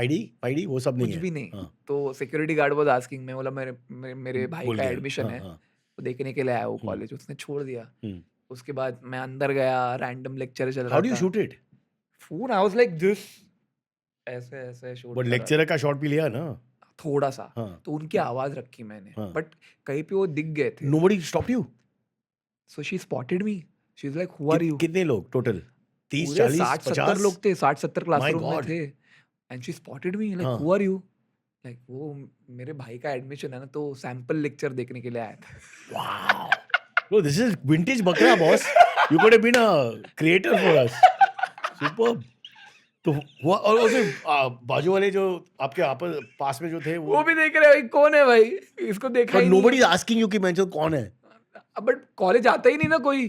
ID वो सब नहीं कुछ है. भी नहीं. हाँ. तो security guard was asking, मैं बोला मेरे भाई भूल का गया. एडमिशन है, हाँ. तो देखने के लिए आया वो कॉलेज. उसने छोड़ दिया. उसके बाद मैं अंदर गया, रैंडम लेक्चर चल रहा था. How do you shoot it? Phone, I was like this. ऐसे शूट. But lecturer का shot भी लिया ना. थोड़ा सा. हाँ. तो उनकी आवाज रखी मैंने. हाँ. बट कहीं पे वो दिख गए थे. Nobody stopped you. So she spotted me. She's like, who are you? कितने लोग total? 30, पूरे 40, 60-70 50 लोग थे. 60-70 क्लासरूम में God. थे. And she spotted me. Like, हाँ. who are you? Like, वो मेरे भाई का एडमिशन है ना, तो सैंपल लेक्चर देखने के लिए आया था. Wow. No, this is vintage Bakra, boss. You could have been a creator for us. Superb. तो हुआ और उसे बाजू वाले जो आपके आपस पास में जो थे वो भी देख रहे हैं कौन है भाई, इसको देखा But he nobody is asking you कि मैं कौन है. नहीं. बट कॉलेज आता ही नहीं ना कोई.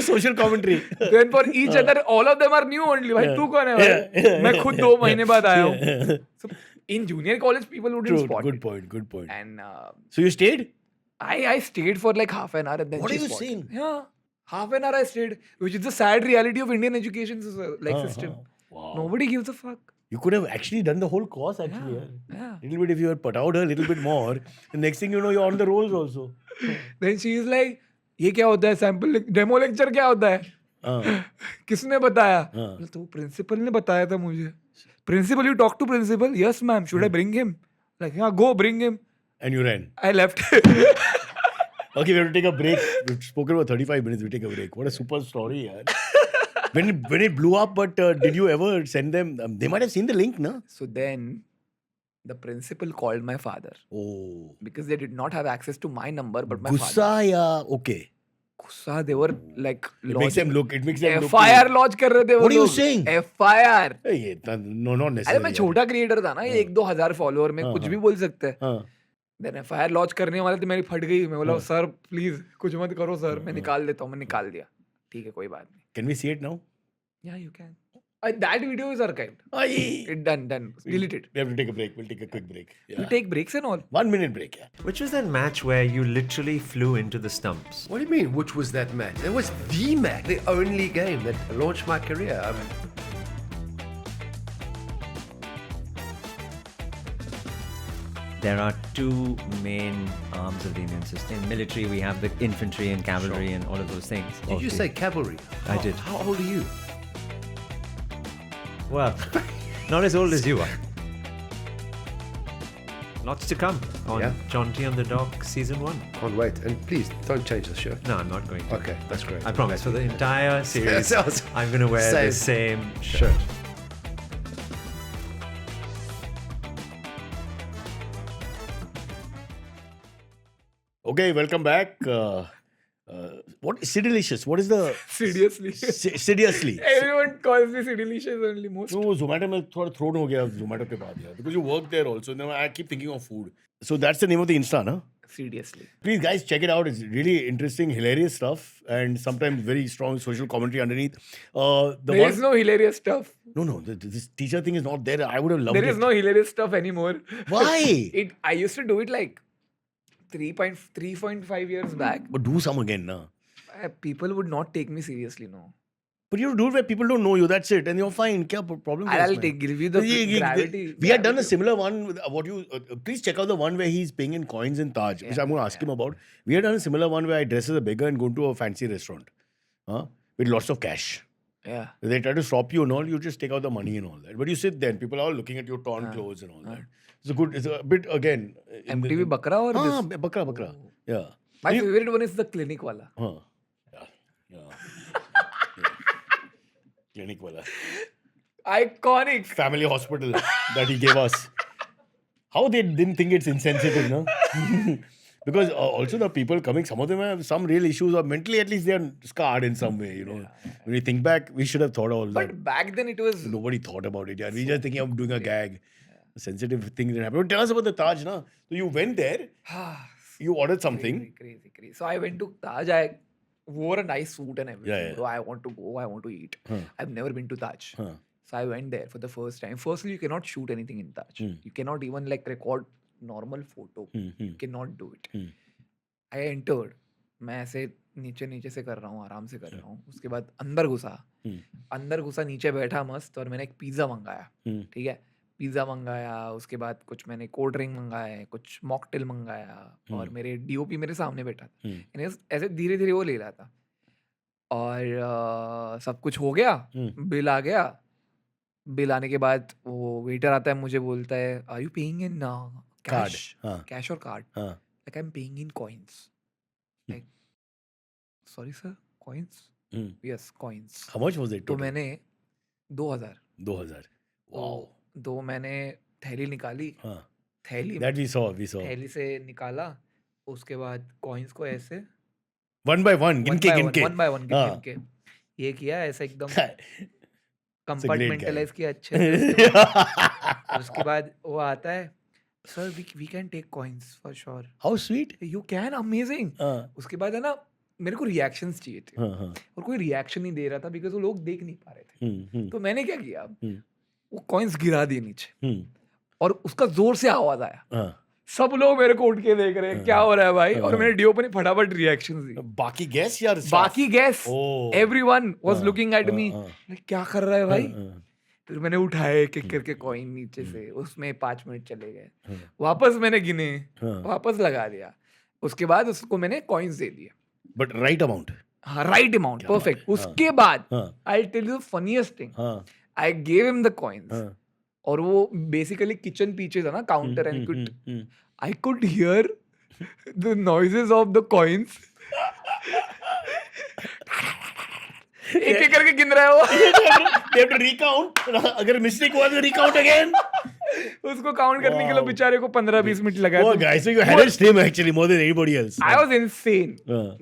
Social commentary. Then for each other, all of them are new only. भाई तू कौन है भाई? मैं खुद 2 महीने बाद आया हूँ. So in junior college, people wouldn't spot Good it. point. Good point. And So you stayed? I stayed for like half an hour and then What she are you spotted. saying? Yeah, half an hour I stayed, which is the sad reality of Indian education system. Wow. Nobody gives a fuck. You could have actually done the whole course actually. Yeah. Little bit if you had put out a little bit more. The next thing you know, you're on the rolls also. Then she is like, ये क्या होता है sample demo lecture क्या होता है? किसने बताया? तो प्रिंसिपल ने बताया था मुझे. Principal, you talk to principal. Yes, ma'am. Should I bring him? Like, yeah, go bring him. And you ran. I left. Okay, we have to take a break. We've spoken about 35 minutes. We take a break. What a super story, yaar. when it blew up, but did you ever send them? They might have seen the link, no? So then, the principal called my father Oh. because they did not have access to my number, but my Gussa, father. yeah. Okay. Gussa, they were like It makes them look. FIR launch कर रहे थे वो What are you लोग. saying? FIR. Hey, no, not अरे necessarily. मैं छोटा creator था ना, ये 1-2 हजार फॉलोअर में हाँ, कुछ हाँ। भी बोल सकते हैं. हाँ. देन FIR लॉन्च करने वाले थे, मेरी फट गई. मैं बोला हाँ. सर प्लीज कुछ मत करो सर, मैं निकाल देता हूँ. मैं निकाल दिया. ठीक है, कोई बात नहीं. Can we see it now? Yeah, you can. That video is archived. Aye. It done. Deleted. We have to take a break. We'll take a quick break. You Yeah. take breaks and all. 1 minute break. Yeah. Which was that match where you literally flew into the stumps? What do you mean, which was that match? It was the match, the only game that launched my career. There are two main arms of the Indian system. In military, we have the infantry and cavalry and all of those things. Did you say cavalry? I did. How old are you? Well, not as old as you are. Lots to come on Yeah. Jaunty on the Dock Season 1. Can't wait. And please, don't change the shirt. No, I'm not going to. Okay, that's great. I promise. For the entire series, Sounds- I'm going to wear the same shirt. Okay, welcome back. What Siddelicious? What is the Seriously. seriously? Everyone calls me Siddelicious only most. No, Zomato में थोड़ा thrown हो गया Zomato के बाद यार, because you work there also. Now I keep thinking of food. So that's the name of the Insta, no? Seriously. Please, guys, check it out. It's really interesting, hilarious stuff, and sometimes very strong social commentary underneath. There is no hilarious stuff. No. This teacher thing is not there. I would have loved There it. is no hilarious stuff anymore. Why? I used to do it like 3.5 years back. But do some again, na. People would not take me seriously, no. But you do it where people don't know you. That's it, and you're fine. Kya problem? I'll give you the gravity. We had done a similar one. With, please check out the one where he's paying in coins in Taj, which I'm going to ask him about. We had done a similar one where I dress as a beggar and go to a fancy restaurant, with lots of cash. Yeah. They try to stop you and all. You just take out the money and all that. But you sit there, and people are all looking at your torn clothes and all that. It's a bit again. MTV Bakra or this? Bakra. Yeah. My favorite one is the clinic wala. Yeah. Clinic wala. Iconic. Family hospital that he gave us. How they didn't think it's insensitive, no? Because also the people coming, some of them have some real issues, or mentally at least they are scarred in some way, you know. When you think back, we should have thought all that. But back then it was... Nobody thought about it. Yeah. We just thinking of doing a gag. Sensitive things didn't happen. But tell us about the Taj, na? So you went there, you ordered something. Crazy. So I went to Taj. I wore a nice suit and everything. Yeah. Bro, I want to go. I want to eat. I've never been to Taj. Huh. So I went there for the first time. Firstly, you cannot shoot anything in Taj. You cannot even like record normal photo. You cannot do it. I entered. मैं ऐसे नीचे से कर रहा हूँ, आराम से कर रहा हूँ. उसके बाद अंदर घुसा, नीचे बैठा मस्त, और मैंने एक पिज्ज़ा मंगाया. ठीक है, पिज्ज़ा मंगाया. उसके बाद कुछ मैंने कोल्ड ड्रिंक मंगाया, कुछ मॉकटेल मंगाया, और मेरे डीओपी मेरे सामने बैठा था. ऐसे धीरे धीरे वो ले रहा था, और सब कुछ हो गया. बिल आ गया. बिल आने के बाद वो वेटर आता है, मुझे बोलता है, are you paying in cash और card? Like I am paying in coins. Like sorry sir, coins? Yes, coins. How much was it? तो मैंने 2000. Wow. तो मैंने थैली निकाली. थैली That we saw. थैली से निकाला. उसके बाद कॉइन्स को ऐसे One by one, गिन के. वन बाय वन गिन के ये किया, ऐसा एकदम कंपार्टमेंटलाइज किया अच्छे से. उसके बाद वो आता है, sir we can take coins for sure. How sweet. You can, amazing. उसके बाद है ना, मेरे को रिएक्शंस चाहिए थे, और कोई रिएक्शन नहीं दे रहा था बिकॉज वो लोग देख नहीं पा रहे थे. तो मैंने क्या किया, वो कॉइन्स गिरा दिए नीचे, और उसका जोर से आवाज आया. सब लोग मेरे को उठ के देख रहे हैं, क्या हो रहा है भाई. और मैंने डीओ पर फटाफट रिएक्शंस दी. बाकी गैस यार, बाकी gas, everyone was looking at me, क्या कर रहा है भाई. फिर मैंने उठाए एक एक करके कॉइन नीचे से. उसमें 5 मिनट चले गए. वापस मैंने गिने, वापस लगा दिया. उसके बाद उसको मैंने कॉइन्स दे दिए, बट राइट अमाउंट. हाँ, राइट अमाउंट, परफेक्ट. उसके बाद I tell you funniest thing, I gave him the coins. और वो बेसिकली किचन पीछे था ना counter and I could hear the noises of the coins. एक एक करके गिन रहा है वो. They have to recount. अगर mistake हुआ तो recount again. उसको काउंट करने के लिए बेचारे को 15-20 मिनट लगा. Oh, guys, so you harassed him actually more than anybody else. I was insane.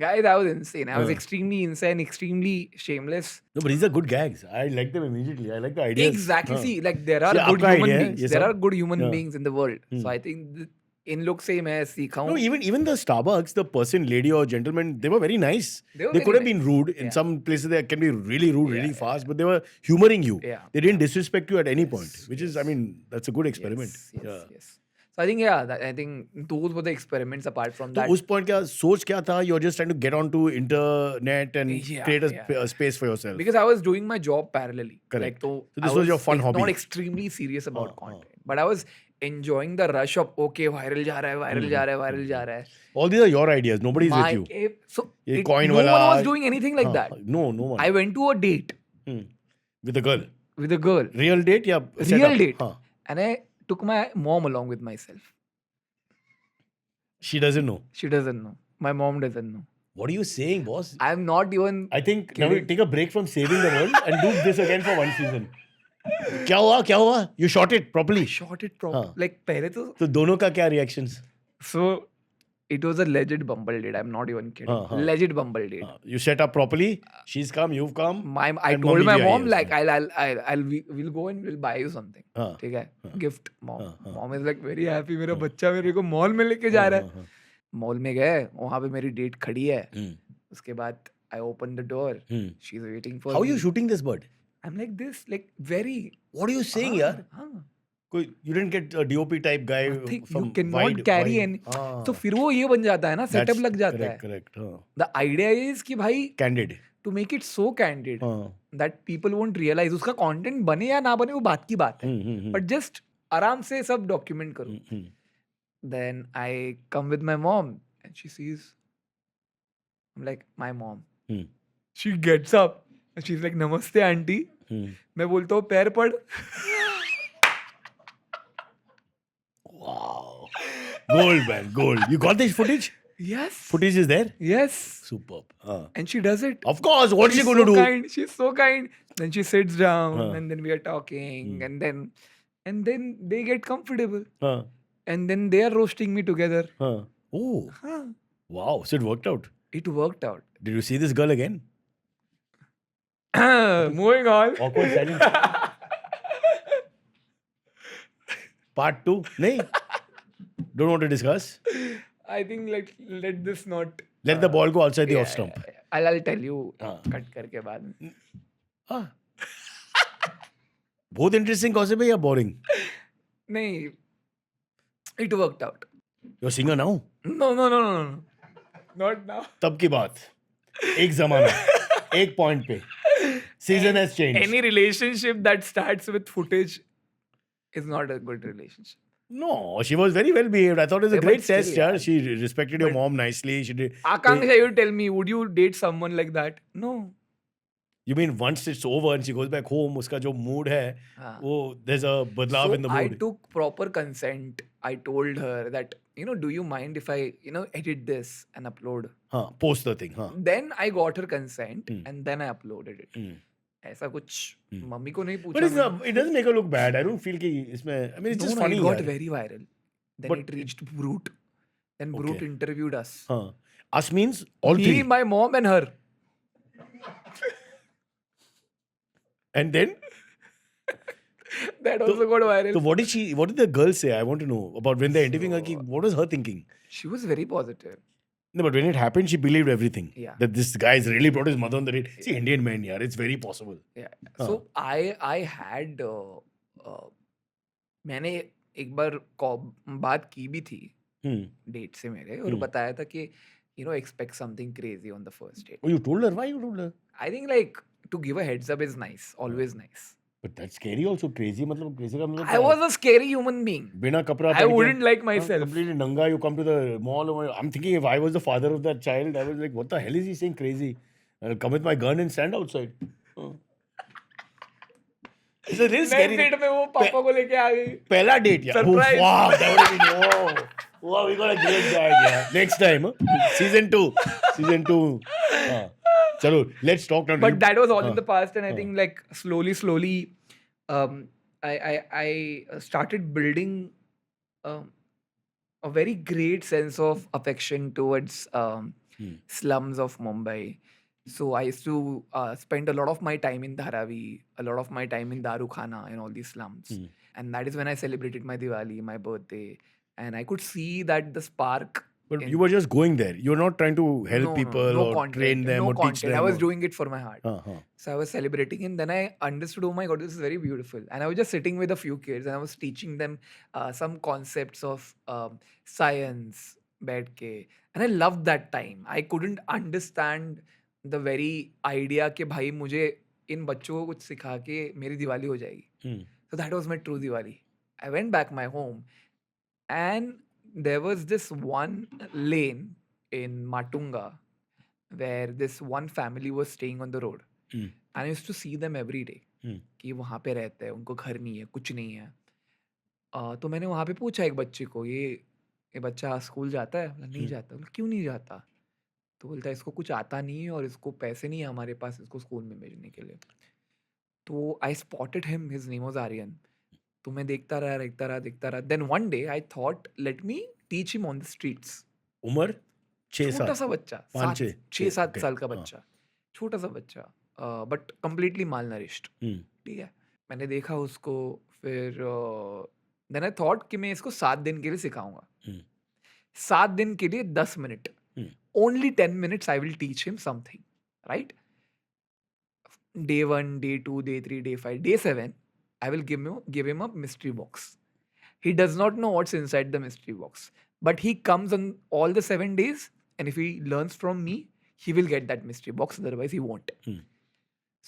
Guys, I was insane. I was Uh. extremely insane, extremely shameless. No, but these are good gags. I like them immediately. I like the ideas. Exactly. See, like there are See, good आपका human idea है, beings. ये There सब. are good human Yeah. beings in the world. So I think इन लोग से ही मैं सीखा No, हूँ. even the Starbucks, the person, lady or gentleman, they were very nice. They were They very could have nice. been rude. In some places, they can be really rude, really fast, but they were humoring you. Yeah. They didn't disrespect you at any point, which is, I mean, that's a good experiment. Yes. So I think I think those were the experiments. Apart from तो that, उस point क्या सोच क्या था? You're just trying to get onto internet and Yeah, create a yeah. a space for yourself. because I was doing my job parallelly. Correct. Like, So this was your fun hobby. Not extremely serious about content, but I was enjoying the rush of okay, viral जा रहा है, viral जा रहा है, viral जा रहा है. All these are your ideas. Nobody's with you. So ये coin no वाला. one was doing anything like हाँ, that. No one. I went to a date With a girl. with a girl, Real date या real setup? date, हाँ. and I took my mom along with myself. She doesn't know. She doesn't know. My mom doesn't know. What are you saying, boss? I'm not even. I think now we take a break from saving the world and do this again for one season. क्या हुआ? You shot it properly. Shot it proper. Like पहले तो. तो दोनों का क्या reactions? So it was a legit Bumble date. I'm not even kidding. हाँ. Legit Bumble date. You set up properly. She's come, you've come. I and told mummy my भी आई mom है like उसमें. we'll go and we'll buy you something. हाँ. ठीक है. Gift mom. Mom is like very happy. मेरा बच्चा मेरे को मॉल में लेके जा रहा है. मॉल में गए. वहाँ पे मेरी डेट खड़ी है. उसके बाद I opened the door. She's waiting for How are me. you shooting this bird? I'm like this, like very. What are you saying, यार? हाँ. कोई you didn't get a DOP type guy Nothing. from You cannot carry any. तो फिर वो ये बन जाता है ना, सेटअप लग जाता है. Correct. The idea is कि भाई Candid. to make it so candid हाँ. that people won't realize उसका content बने या ना बने वो बात की बात है. But just आराम से सब document करो. Then I come with my mom and she sees. I'm like my mom. She gets up and she's like नमस्ते आंटी. मैं बोलता हूँ पैर पड़. Wow. Gold, man, gold. You got this footage? Yes. Footage is there? Yes. Superb. And she does it. Of course. What is she She's going to so do? kind. She's so kind. Then she sits down Huh. and then we are talking and then they get comfortable Huh. and then they are roasting me together. Huh. Oh. Huh. Wow. So it worked out. It worked out. Did you see this girl again? Moving on. Awkward silence. Part 2? Nahi? Don't want to discuss? I think let this not. Let the ball go outside the off stump. I'll tell you. हाँ. Cut करके बाद में. Ah. Both interesting gossip है या boring? नहीं. It worked out. You're a singer now? No. Not now. तब की बात. एक जमाना. एक point पे. Season has changed. Any relationship that starts with footage is not a good relationship. No, she was very well behaved. I thought it was a Yeah, great but still, test. Yeah. yeah. She respected your mom nicely. She did. Akanksha, you tell me, would you date someone like that? No. You mean once it's over and she goes back home, उसका जो mood है, हाँ. वो there's a बदलाव So in the I mood. took proper consent. I told her that, do you mind if I, edit this and upload? हाँ, post the thing. हाँ. Then I got her consent and then I uploaded it. ऐसा कुछ mummy को नहीं पूछा. But it's मैंने. not, it doesn't make her look bad. I don't feel कि इसमें. I mean, it's just No, funny. it got यार. very viral. Then But it reached Brute. Then Brute Okay. interviewed us. हाँ. Us means all Me, three. my mom and her. And then, That also got viral. so what did the girl say? I want to know about when they're interviewing her. कि what was her thinking? She was very positive. No, but when it happened, she believed everything. Yeah. That this guy's really brought his mother on the date. See, Indian men, yeah, it's very possible. Yeah. So I had मैंने एक बार बात की भी थी date से मेरे और बताया था कि expect something crazy on the first date. Oh, you told her? Why you told her? I think like to give a heads up is nice, always nice. But that's scary also. Crazy मतलब crazy का मतलब I was a scary human being. बिना कपड़ा I wouldn't like myself. completely nanga. You come to the mall. I'm thinking if I was the father of that child, I was like, what the hell is he saying crazy? I'll come with my gun and stand outside. It's a real scary. Date में वो पापा को लेके आ गई. पहला date, yeah. Surprise. Oh, wow, that would have been, wow, we got a great guy, yeah. Next time, season 2. Chalo, let's talk now. But that was all in the past, and I think like slowly, I started building a very great sense of affection towards slums of Mumbai. So I used to spend a lot of my time in Dharavi, a lot of my time in Darukhana and all these slums. And that is when I celebrated my Diwali, my birthday. And I could see that the spark. But you were just going there. You're not trying to help people no or content, train them no or content. teach them. I was or- doing it for my heart. So I was celebrating, and then I understood, oh my God, this is very beautiful. And I was just sitting with a few kids, and I was teaching them some concepts of science, बैठ and I loved that time. I couldn't understand the very idea कि भाई मुझे इन बच्चों को कुछ सिखा के मेरी दिवाली हो जाएगी. So that was my true Diwali. I went back my home, and there was this one lane in Matunga where this one family was staying on the road. And I used to see them every day. कि वहाँ पे रहते हैं, उनको घर नहीं है, कुछ नहीं है. तो मैंने वहाँ पे पूछा एक बच्चे को, ये बच्चा स्कूल जाता है? बोला, नहीं जाता. बोला, क्यों नहीं जाता? तो बोलता है इसको कुछ आता नहीं है और इसको पैसे नहीं है हमारे पास इसको स्कूल में भेजने के लिए. तो I spotted him, his name was Aryan. तो मैं देखता रहा. Then one day I thought let me teach him on the streets. उम्र 6-7. छोटा सा बच्चा, 6-7 okay, साल का बच्चा, छोटा सा बच्चा, बट कंप्लीटली माल नरिश्ड. ठीक है, मैंने देखा उसको. फिर देन आई थॉट कि मैं इसको 7 दिन के लिए सिखाऊंगा. 7 दिन के लिए 10 minute. Only 10 minutes I will teach him something, right? Day 1, day 2, day 3, day 5, day 7, I will give him a mystery box. He does not know what's inside the mystery box, but he comes on all the 7 days, and if he learns from me, he will get that mystery box. Otherwise, he won't.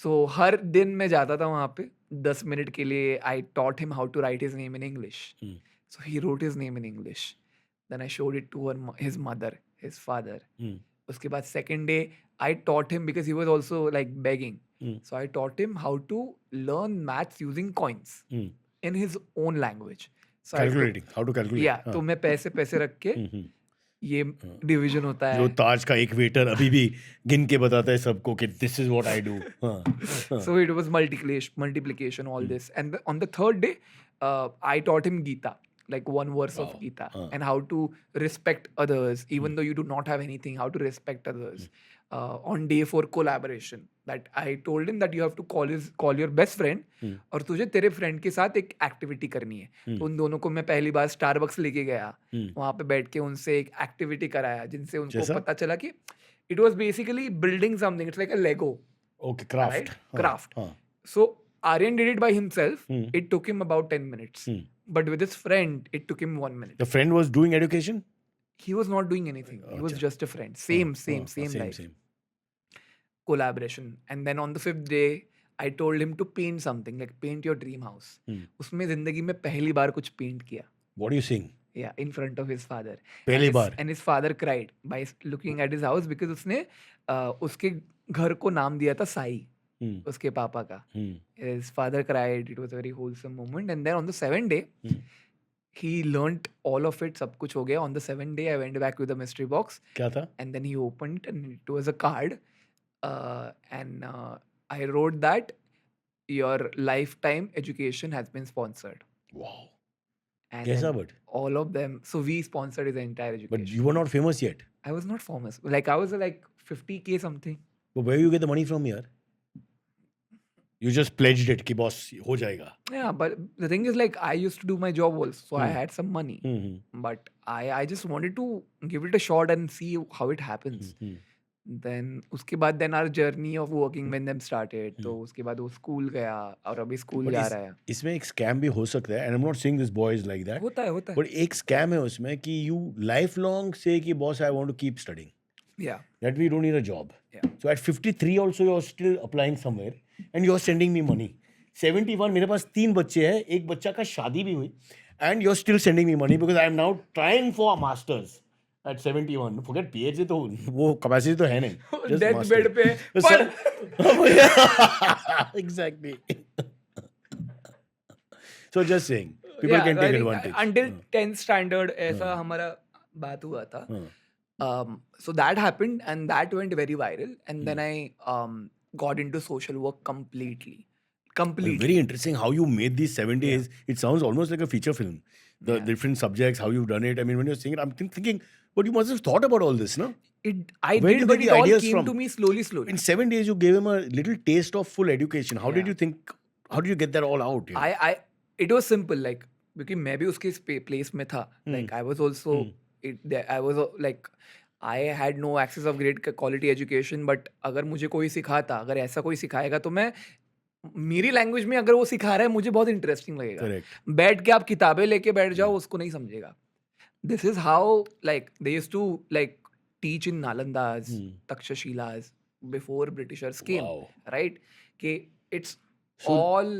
So हर दिन मैं जाता था वहाँ पे 10 minute के लिए. I taught him how to write his name in English. So he wrote his name in English. Then I showed it to his mother, his father. उसके बाद second day I taught him because he was also like begging. So I taught him how to learn maths using coins in his own language. So Calculating, how to calculate. Yeah, तो मैं पैसे रख के ये division होता है. जो ताज का एक वेटर अभी भी गिन के बताता है सबको कि this is what I do. So it was multiplication, all this. And on the third day, I taught him Gita. Like one verse of Gita, and how to respect others, even though you do not have anything, how to respect others. On day 4 collaboration, that I told him that you have to call your best friend, और तुझे तेरे friend के साथ एक activity करनी है. तो उन दोनों को मैं पहली बार Starbucks लेके गया, वहाँ पे बैठ के उनसे एक activity कराया, जिनसे उनको पता चला कि it was basically building something. It's like a Lego. Okay, craft. Right? Craft. So Aryan did it by himself. It took him about 10 minutes. But with his friend, it took him 1 minute. The friend was doing education? He was not doing anything. He was just a friend. Same life. Collaboration. And then on the 5th day, I told him to paint something, like paint your dream house. उसमें जिंदगी में पहली बार कुछ paint किया. What are you saying? Yeah, in front of his father. पहली बार. And his father cried by looking at his house because उसने उसके घर को नाम दिया था साई. उसके पापा का. His father cried. It was a very wholesome moment. And then on the 7th day, he learnt all of it. सब कुछ हो गया. On the 7th day, I went back with the mystery box. क्या था? And then he opened it, and it was a card. And I wrote that your lifetime education has been sponsored. Wow. And कैसा then but? all of them. So we sponsored his entire education. But you were not famous yet. I was not famous. Like I was like 50K something. But where you get the money from here? You just pledged it कि boss हो जाएगा. Yeah, but the thing is like I used to do my job also, so I had some money. But I just wanted to give it a shot and see how it happens. Then उसके बाद then our journey of working with them started. तो उसके बाद वो school गया और अभी school जा रहा है. इसमें एक scam भी हो सकता है, and I'm not saying this boy is like that. होता है. But एक scam है उसमें कि you lifelong say कि boss I want to keep studying. Yeah. That we don't need a job. Yeah. So at 53 also you're still applying somewhere and you're sending me money. 71 मेरे पास 3 बच्चे हैं, एक बच्चा का शादी भी हुई, and you're still sending me money because I am now trying for a masters at 71. Forget PhD तो वो capacity तो है नहीं. Just Death master. bed पे. Exactly. So just saying, people Yeah, can take I think advantage. until 10th standard ऐसा हमारा बात हुआ था. So that happened and that went very viral and then I got into social work completely. Very interesting how you made these 7 days. It sounds almost like a feature film. The Yeah. different subjects, how you've done it. I mean, when you're saying it, I'm thinking, but you must have thought about all this, no? I Where did, did but the it all ideas came from? to me slowly. In 7 days, you gave him a little taste of full education. How did Yeah. you think? How did you get that all out? Yeah? It was simple like क्योंकि मैं भी उसके place में था. Like I was also I was like I had no access of great quality education, but अगर मुझे कोई सिखाता, अगर ऐसा कोई सिखाएगा तो मैं मेरी लैंग्वेज में अगर वो सिखा रहा है मुझे बहुत इंटरेस्टिंग लगेगा. Correct. बैठ के आप किताबें लेके बैठ जाओ उसको नहीं समझेगा. This is how like they used to like teach in Nalandas, Takshashilas before Britishers came, Wow. right? कि it's all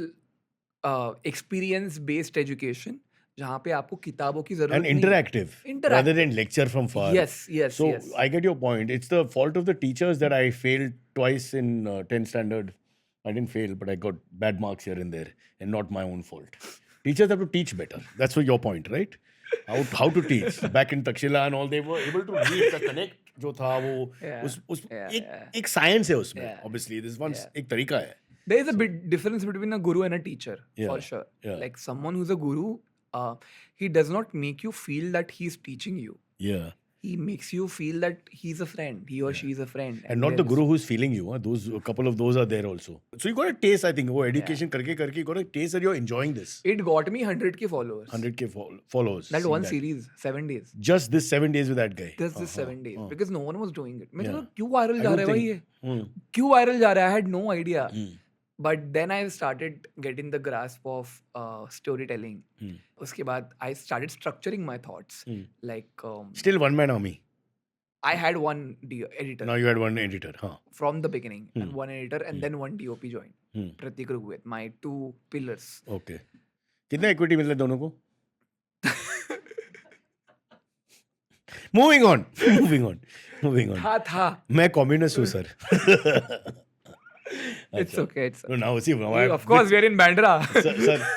experience based education जहाँ पे आपको किताबों की जरूरत And नहीं है. interactive, Interactive. rather than lecture from far. Yes. So I get your point. It's the fault of the teachers that I failed twice in 10th standard. I didn't fail, but I got bad marks here and there, and not my own fault. Teachers have to teach better. That's what your point, right? How to teach. Back in Takshila and all, they were able to read the connect जो था वो एक science है उसमें. Yeah. Obviously, this one's एक तरीका है. There is a bit difference between a guru and a teacher, Yeah, for sure. yeah. Like someone who's a guru, he does not make you feel that he's teaching you. Yeah. He makes you feel that he's a friend. He or she is a friend. And not the guru who's feeling you. Those a couple of those are there also. So you got a taste, I think. वो education करके you got a taste that you're enjoying this. It got me 100k followers. 100k followers. That seeing one series, 7 days. Just this 7 days with that guy. Just this 7 days. Because no one was doing it. मैं Yeah. तो क्यों viral I जा don't रहा है भाई think- ये? क्यों viral जा रहा है? I had no idea. But then I started getting the grasp of storytelling. उसके बाद I started structuring my thoughts. Like Still one man army. I had one editor Now you had one editor. Huh. from the beginning and one editor and then one DOP joined. Pratik Rughuwait, my 2 pillars. Okay. कितना equity मिला दोनों को? Moving on. था. मैं communist हूँ sir. It's okay. No, now see, now I- Of course, we are in Bandra.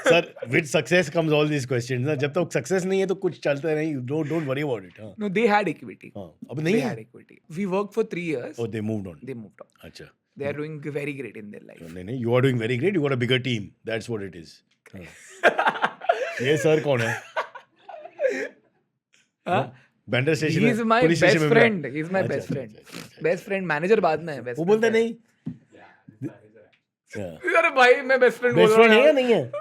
sir, with success comes all these questions. ना जब तक success नहीं है तो कुछ चलता नहीं. Don't worry about it. हाँ. No, they had equity. हाँ. अब They नहीं had है. equity. We worked for 3 years. Oh, they moved on. They moved on. अच्छा. They are doing very great in their life. नहीं, you are doing very great. You got a bigger team. That's what it is. हाँ. ये sir कौन है? Huh? Bandra station He is my best friend. He is my best friend. Best friend. Manager बाद में है. Best वो friend बोलता है. नहीं. अरे भाई मैं बेस्ट फ्रेंड बोल बेस्ट रहा फ्रेंड है या हूँ. नहीं है?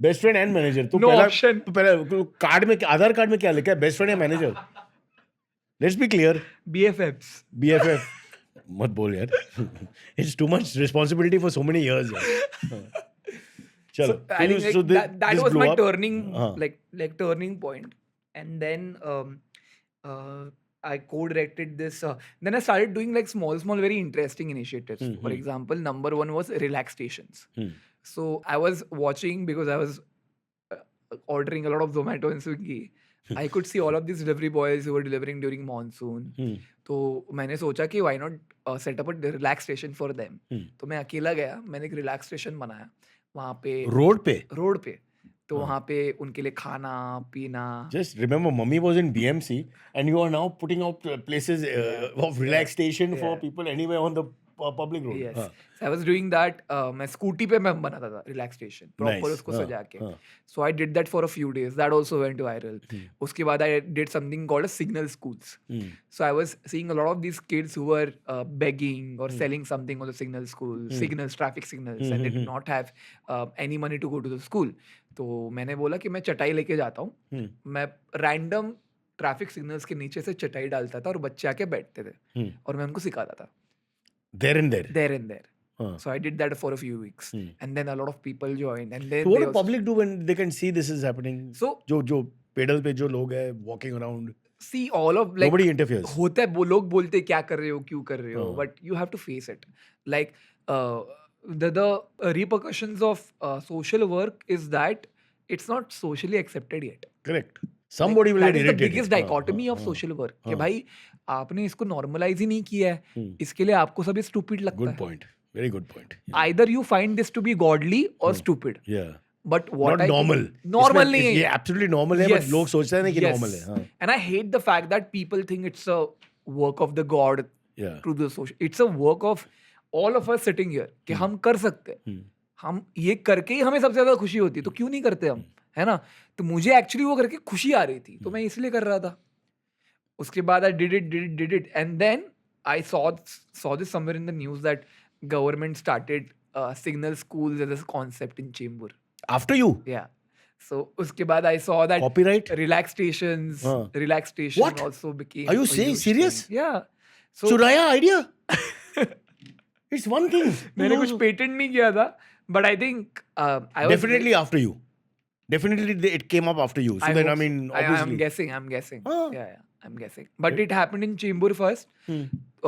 Best friend and manager. तो No पहला option. तो पहला कार्ड में आधार कार्ड में क्या लिखा है? बेस्ट फ्रेंड या manager? Let's be clear. BFFs. BFF. मत बोल यार. It's too much responsibility for so many years. चलो. I think like, that this was blew my up. turning हाँ. like turning point. And then I co-directed this. Then I started doing like small, very interesting initiatives. For example, number 1 was relax stations. So I was watching because I was ordering a lot of Zomato and Swiggy. I could see all of these delivery boys who were delivering during monsoon. तो मैंने सोचा कि why not set up a relax station for them. तो मैं अकेला गया. मैंने एक relax station बनाया. वहाँ पे रोड पे. तो वहाँ पे उनके लिए खाना पीना. Just remember, Mummy was in BMC, and you are now putting out places of relaxation for people anywhere on the public road. Yes. हाँ. So I was doing that. मैं स्कूटी पे मैं बनाता था relax station. Proper Nice. उसको हाँ, सजा के. हाँ. So I did that for a few days. That also went viral. उसके बाद I did something called as signal schools. So I was seeing a lot of these kids who were begging or selling something on the signal school, signals, traffic signals, and did not have any money to go to the school. तो मैंने बोला कि मैं चटाई लेके जाता हूँ. मैं random ट्रैफिक सिग्नल्स के नीचे से चटाई डालता था और बच्चे आके बैठते थे और मैं उनको सिखाता था. There and there. There and there. हाँ. So I did that for a few weeks, and then a lot of people joined, and then So what they do also- public do when they can see this is happening? So जो pedal पे जो लोग हैं walking around, see all of like nobody interferes. होता है वो लोग बोलते हैं क्या कर रहे हो क्यों कर रहे हो, हाँ. but you have to face it. Like the repercussions of social work is that it's not socially accepted yet. Correct. Somebody will that get is the irritated. biggest dichotomy of social work कि भाई आपने इसको normalize ही नहीं किया है, इसके लिए आपको सब stupid लगता Good है. point. Very good point. Either you find this to be godly or stupid. Yeah. but what Not normal. normal इसमें- नहीं है ये absolutely normal है, but लोग सोचते हैं ना कि normal है. हाँ. and I hate the fact that people think it's a work of the god Yeah. to the social. It's a work of all of us sitting here कि हम कर सकते हैं. हम ये करके ही हमें सबसे ज्यादा खुशी होती है, तो क्यों नहीं करते हम, है ना? तो मुझे एक्चुअली वो करके खुशी आ रही थी, तो मैं इसलिए कर रहा था. उसके बाद I did it and then I saw this somewhere in the news that government started signal schools as a concept in Chembur. After you? Yeah. So उसके बाद I saw that Copyright? relax stations What? also became. Are you a saying huge serious? thing. Yeah. So चुराया idea? It's one thing. मैंने कुछ patent नहीं किया था, but I think I was Definitely after you. Definitely it came up after you. So then I hope mean so. obviously. I'm guessing. हाँ. Yeah, I'm guessing. But it happened in Chembur first.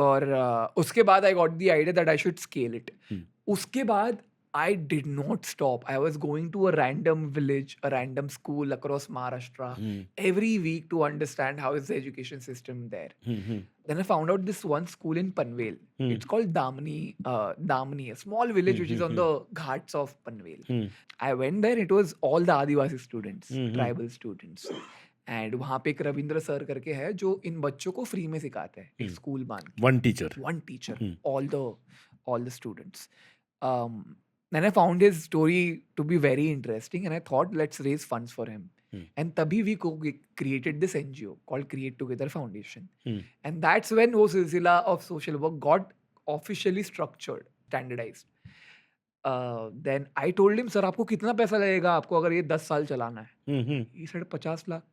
और उसके बाद I got the idea that I should scale it. उसके बाद I did not stop. I was going to a random village, a random school across Maharashtra every week to understand how is the education system there. Then I found out this one school in Panvel. It's called Damni, a small village which is on the ghats of Panvel. I went there. It was all the Adivasi students, tribal students. And वहाँ पे एक Ravindra sir करके है जो इन बच्चों को free में सिखाते हैं, एक स्कूल बांध के. One teacher. One teacher, all the students. Then I found his story to be very interesting and I thought let's raise funds for him. And तभी we created this NGO called Create Together Foundation. And that's when वो सिलसिला of social work got officially structured, standardized. Then I told him, sir आपको कितना पैसा लगेगा आपको अगर ये 10 साल चलाना है? He said 50 lakh.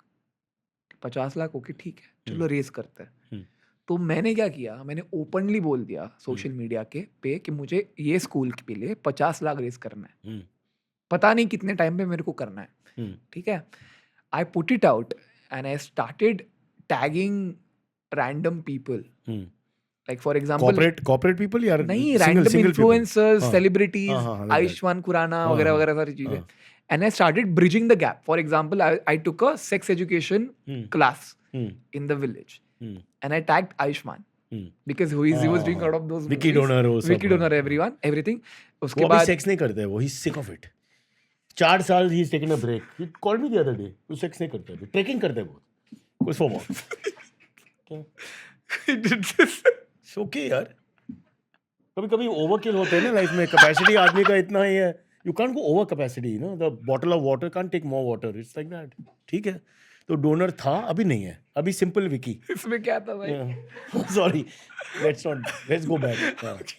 50 lakh okay ठीक है, चलो रेज करते हैं. तो मैंने क्या किया, मैंने ओपनली बोल दिया सोशल मीडिया के पे कि मुझे ये स्कूल के लिए 50 लाख रेज करना है. पता नहीं कितने टाइम पे मेरे को करना है, ठीक है. I put it out and I started tagging random people, like for example corporate people यार नहीं, single रैंडम people. इन्फ्लुएंसर्स, हाँ. सेलिब्रिटीज, हाँ, like that. आयुष्मान खुराना वगैरह हाँ. वगैरह सारी चीजें. And I started bridging the gap. For example, I took a sex education class in the village. And I tagged Ayushman. Because he was doing a lot of those Wiki movies. donor वो सब. Wiki donor, everyone, everything. उसके वो अभी बाद sex नहीं करता है वो. He's sick of it. 4 साल he's taken a break. He called me the other day. वो sex नहीं करता है. Trekking करता है वो. कुछ form of. he did this. It's okay यार. कभी-कभी overkill होते हैं ना लाइफ में. Capacity आदमी का इतना ही है. You can't go over capacity, you know. The bottle of water can't take more water. It's like that. ठीक है. तो डोनर था, अभी नहीं है. अभी सिंपल विकी. इसमें क्या था भाई? Sorry. Let's go back.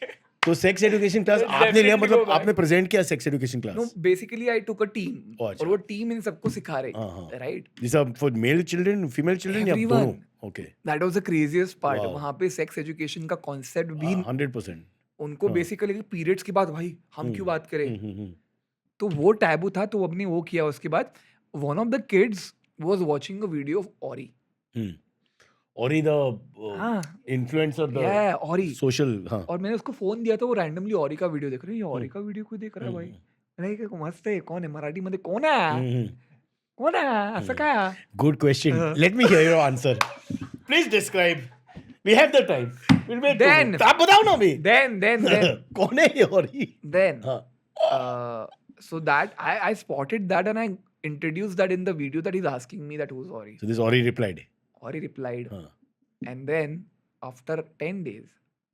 तो सेक्स एजुकेशन क्लास Let's आपने लिया, definitely मतलब go back. आपने प्रेजेंट किया sex education No, class. basically I took a team. Oh, अच्छा. और वो टीम इन सबको सिखा रही हाँ, हाँ. थी, right? These are for male children, female children या Everyone. दोनों? Okay. That was the craziest part. Wow. वहाँ पे सेक्स एजुकेशन का कॉन्सेप्ट भी 100%. उनको बेसिकली पीरियड्स के बाद भाई हम क्यों बात करें, हम्म. तो वो टैबू था, तो अपने वो किया. उसके बाद one of the kids was watching a video of ऑरी. और the हाँ, influencer, the yeah, ऑरी. social, हाँ. और मैंने उसको फोन दिया तो वो रैंडमली ऑरी का वीडियो देख रही है. ये ऑरी का वीडियो कोई देख रहा है भाई. मैंने कहा मस्त आहे, कोण आहे मराठी मध्ये, कोण आहे, कोण आहे, असं काय? Good question. Let me hear your answer. Please describe. We have the time. We'll wait. Then- आप बताओ ना अभी. then कौन है ये औरी? then so that I spotted that and I introduced that in the video that he's asking me that who's Ori. So this Ori replied. Ori replied, हाँ. and then after 10 days,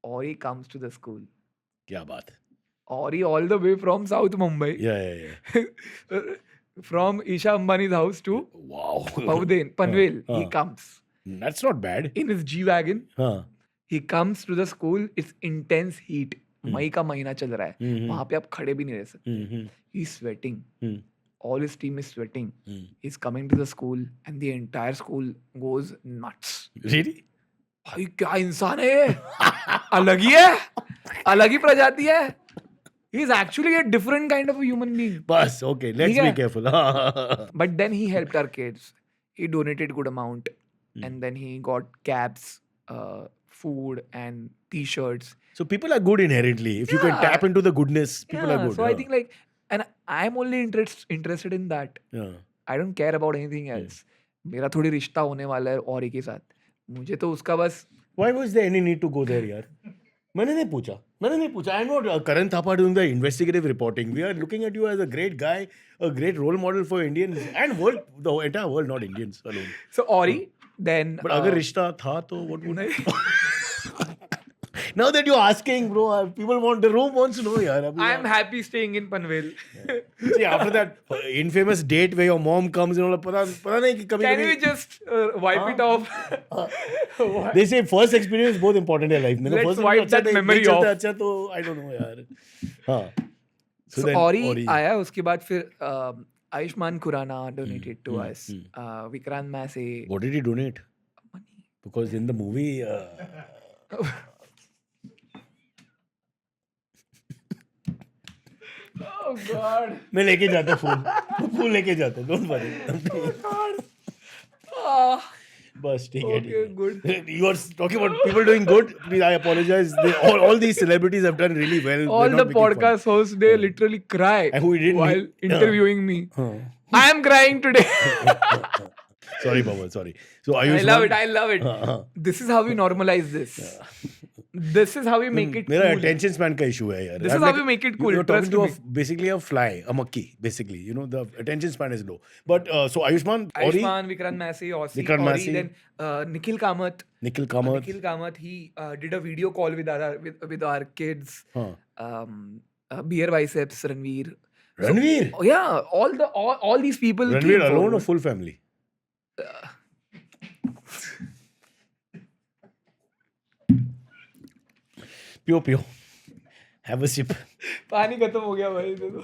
Ori comes to the school. क्या बात है. Ori all the way from South Mumbai, Yeah. from Isha Ambani's house to Wow. Panvel. He हाँ. comes That's not bad. in his G-Wagon. हाँ. He comes to the school. It's intense heat. मई का महीना चल रहा है. वहाँ पे आप खड़े भी नहीं रह सकते. He's sweating. All his team is sweating. He's coming to the school and the entire school goes nuts. Really? भाई क्या इंसान है ये, अलग ही है, अलग ही प्रजाति है. He's actually a different kind of a human being. बस okay. Let's ठीक be है? careful. But then he helped our kids. He donated good amount, and then he got caps, food, and T-shirts. So people are good inherently. If you can Yeah. tap into the goodness, people are good. So I think like, and I'm only interested in that. Yeah. I don't care about anything else. मेरा थोड़ी रिश्ता होने वाला है और के साथ. मुझे तो उसका बस Why was there any need to go there, यार? मैंने नहीं पूछा. I'm not Karan Thapa doing the investigative reporting. We are looking at you as a great guy, a great role model for Indians and world, the entire world, not Indians alone. So Ori, then. But अगर रिश्ता था तो what would? Now that you're asking, bro, people want, the room wants to know, yaar. Abhi I am happy staying in Panvel. See, after that infamous date where your mom comes and all, पता नहीं कि कभी Can we just wipe it off? They say first experience बहुत important है life में. Let's first wipe that memory off. अच्छा तो I don't know यार. हाँ. So then Ori आया, उसके बाद फिर Ayushman Khurrana donated to us. Vikrant Massey. What did he donate? Money. Because in the movie. Oh God. मैं लेके जाता फूल लेके जाता. Don't worry. Ah. बस ठीक है. Okay, good. You are talking about people doing good. Please, I apologize. All these celebrities have done really well. All They're the not making fun. podcast hosts, they literally cry And who didn't while make- interviewing me. Huh. I am crying today. Sorry, Baba. Sorry. So I Ayushman. love it. I love it. हाँ. This is how we normalize this. This is how we make it मेरा cool. attention span का issue है यार. This is how we make it cool, You're talking trust to basically a fly, a monkey. Basically, you know, the attention span is low. But so Ayushman, Ori, Ayushman, Vikrant Massey, Aussie, Vikrant Ori, Massey. then Nikhil Kamath. Nikhil Kamath. Nikhil Kamath, he did a video call with our kids. Huh. Beer Biceps, Ranveer. Ranveer. Oh, yeah, all these people. Ranveer came alone forward. or full family? Pio. Have a sip. पानी खत्म हो गया भाई, दे दो.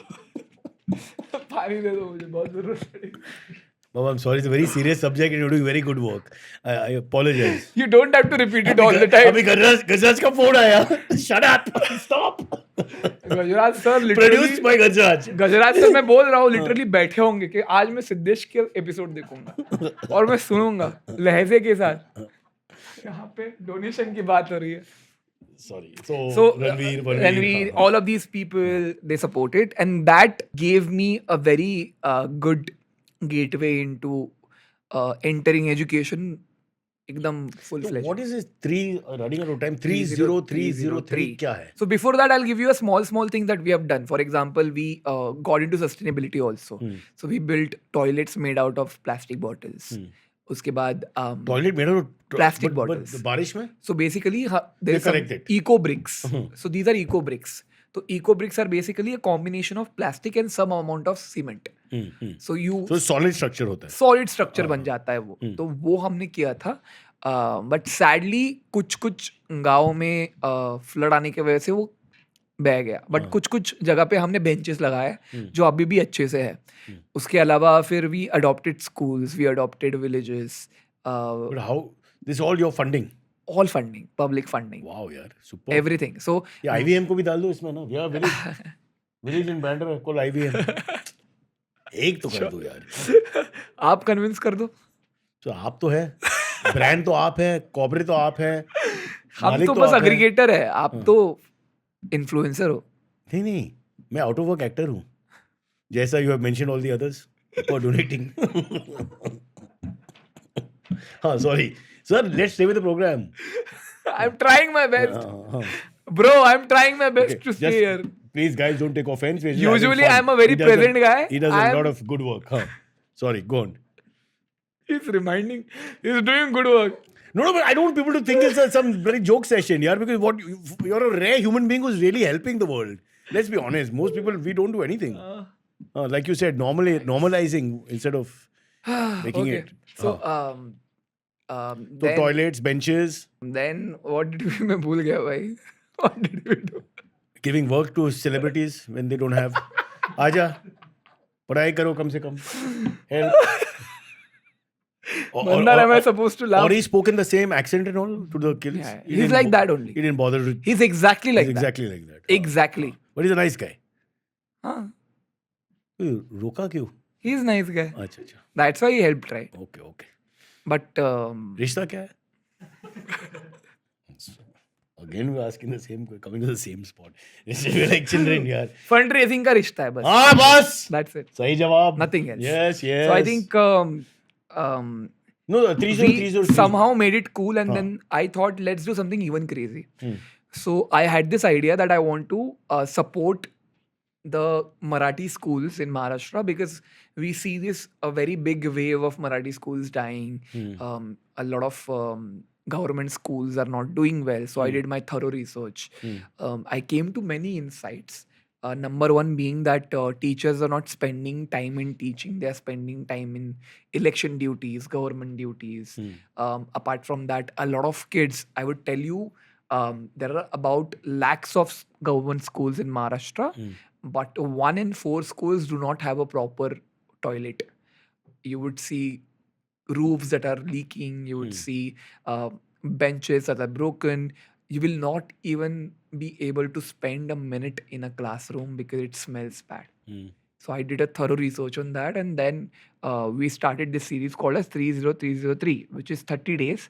पानी दे दो मुझे, बहुत जरूरत है. Baba, I'm sorry. It's a very serious subject and you're doing very good work. I apologize. You don't have to repeat it all the time. अभी गजराज का फोन आया. Shut up. Stop. Gajraj sir Produced literally, by Gajraj. Gajraj sir मैं बोल रहा हूँ literally बैठे होंगे कि आज मैं सिद्धेश के एपिसोड देखूंगा और मैं सुनूंगा लहजे के साथ. यहाँ पे डोनेशन की बात हो रही है. Sorry. So Ranveer, all of these people, they support it, and that gave me a very good gateway into entering education. एकदम full So fledged. what is this 3 running out of time? 30303 क्या है? So before that, I'll give you a small thing that we have done. For example, we got into sustainability also. So we built toilets made out of plastic bottles. उसके बाद Toilet made out of Plastic but bottles. बारिश में? so basically there They is some correct it. eco bricks. So these are eco bricks. So eco bricks are basically a combination of plastic and some amount of cement. So you So solid structure होता है. Solid structure बन जाता है वो. तो वो हमने किया था. बट सैडली कुछ गाँव में फ्लड आने की वजह से वो बह गया. बट कुछ जगह पे हमने बेंचेस लगाए जो अभी भी अच्छे से है. उसके अलावा फिर we adopted schools, we adopted villages. But how this all your funding? All funding, public funding, Wow यार, super. एवरीथिंग. सो ये IVM को भी डाल दो इसमें ना. यार village in Bandra call IVM. एक तो कर दो यार. आप कन्विंस कर दो. तो आप तो है, ब्रांड तो आप है, कॉर्पोरेट तो आप है, हम मालिक तो तो बस आप है. एग्रीगेटर है, आप तो इन्फ्लुएंसर हो. नहीं, मैं आउट ऑफ वर्क एक्टर हूँ. जैसा you have mentioned all the others for donating. हाँ, sorry. Sir, let's stay with the program. I'm trying my best. हाँ. Bro, I'm trying my best to Just stay here. please guys don't take offense. We're just Usually having fun. I'm a very He does present guy. He does I a am- lot of good work. Huh. Sorry, go on. He's reminding, he's doing good work. No, but I don't want people to think it's some very joke session, yeah. Because you're a rare human being who's really helping the world. Let's be honest. Most people, we don't do anything. Like you said, normalizing instead of making Okay. it. So, So then, toilets, benches, then what did we? मैं भूल गया भाई. What did we do? giving work to celebrities when they don't have. आजा, पढ़ाई करो कम से कम. Help. Mandar, am I supposed to laugh? Or he spoke in the same accent and all to the kids. Yeah, He he's didn't like that only. He didn't bother to. He's exactly like He's that. exactly like that. Exactly. But he's a nice guy. हाँ. रोका क्यों? He's a nice guy. अच्छा अच्छा. That's why he helped, right? Okay. But रिश्ता क्या है? Again we're asking the same, coming to the same spot. We're like children यार. fundraising का रिश्ता है बस. हाँ बस. That's it. सही जवाब. Nothing else. Yes. So I think No, the 3030 we somehow made it cool, and then I thought, let's do something even crazy. So I had this idea that I want to support the Marathi schools in Maharashtra, because we see this a very big wave of Marathi schools dying. A lot of government schools are not doing well. So I did my thorough research. I came to many insights. Number one being that teachers are not spending time in teaching; they are spending time in election duties, government duties. Apart from that, a lot of kids. I would tell you, there are about lakhs of government schools in Maharashtra, but 1 in 4 schools do not have a proper toilet. You would see roofs that are leaking. You would see benches that are broken. You will not even be able to spend a minute in a classroom because it smells bad. So I did a thorough research on that, and then we started this series called as 30303, which is 30 days,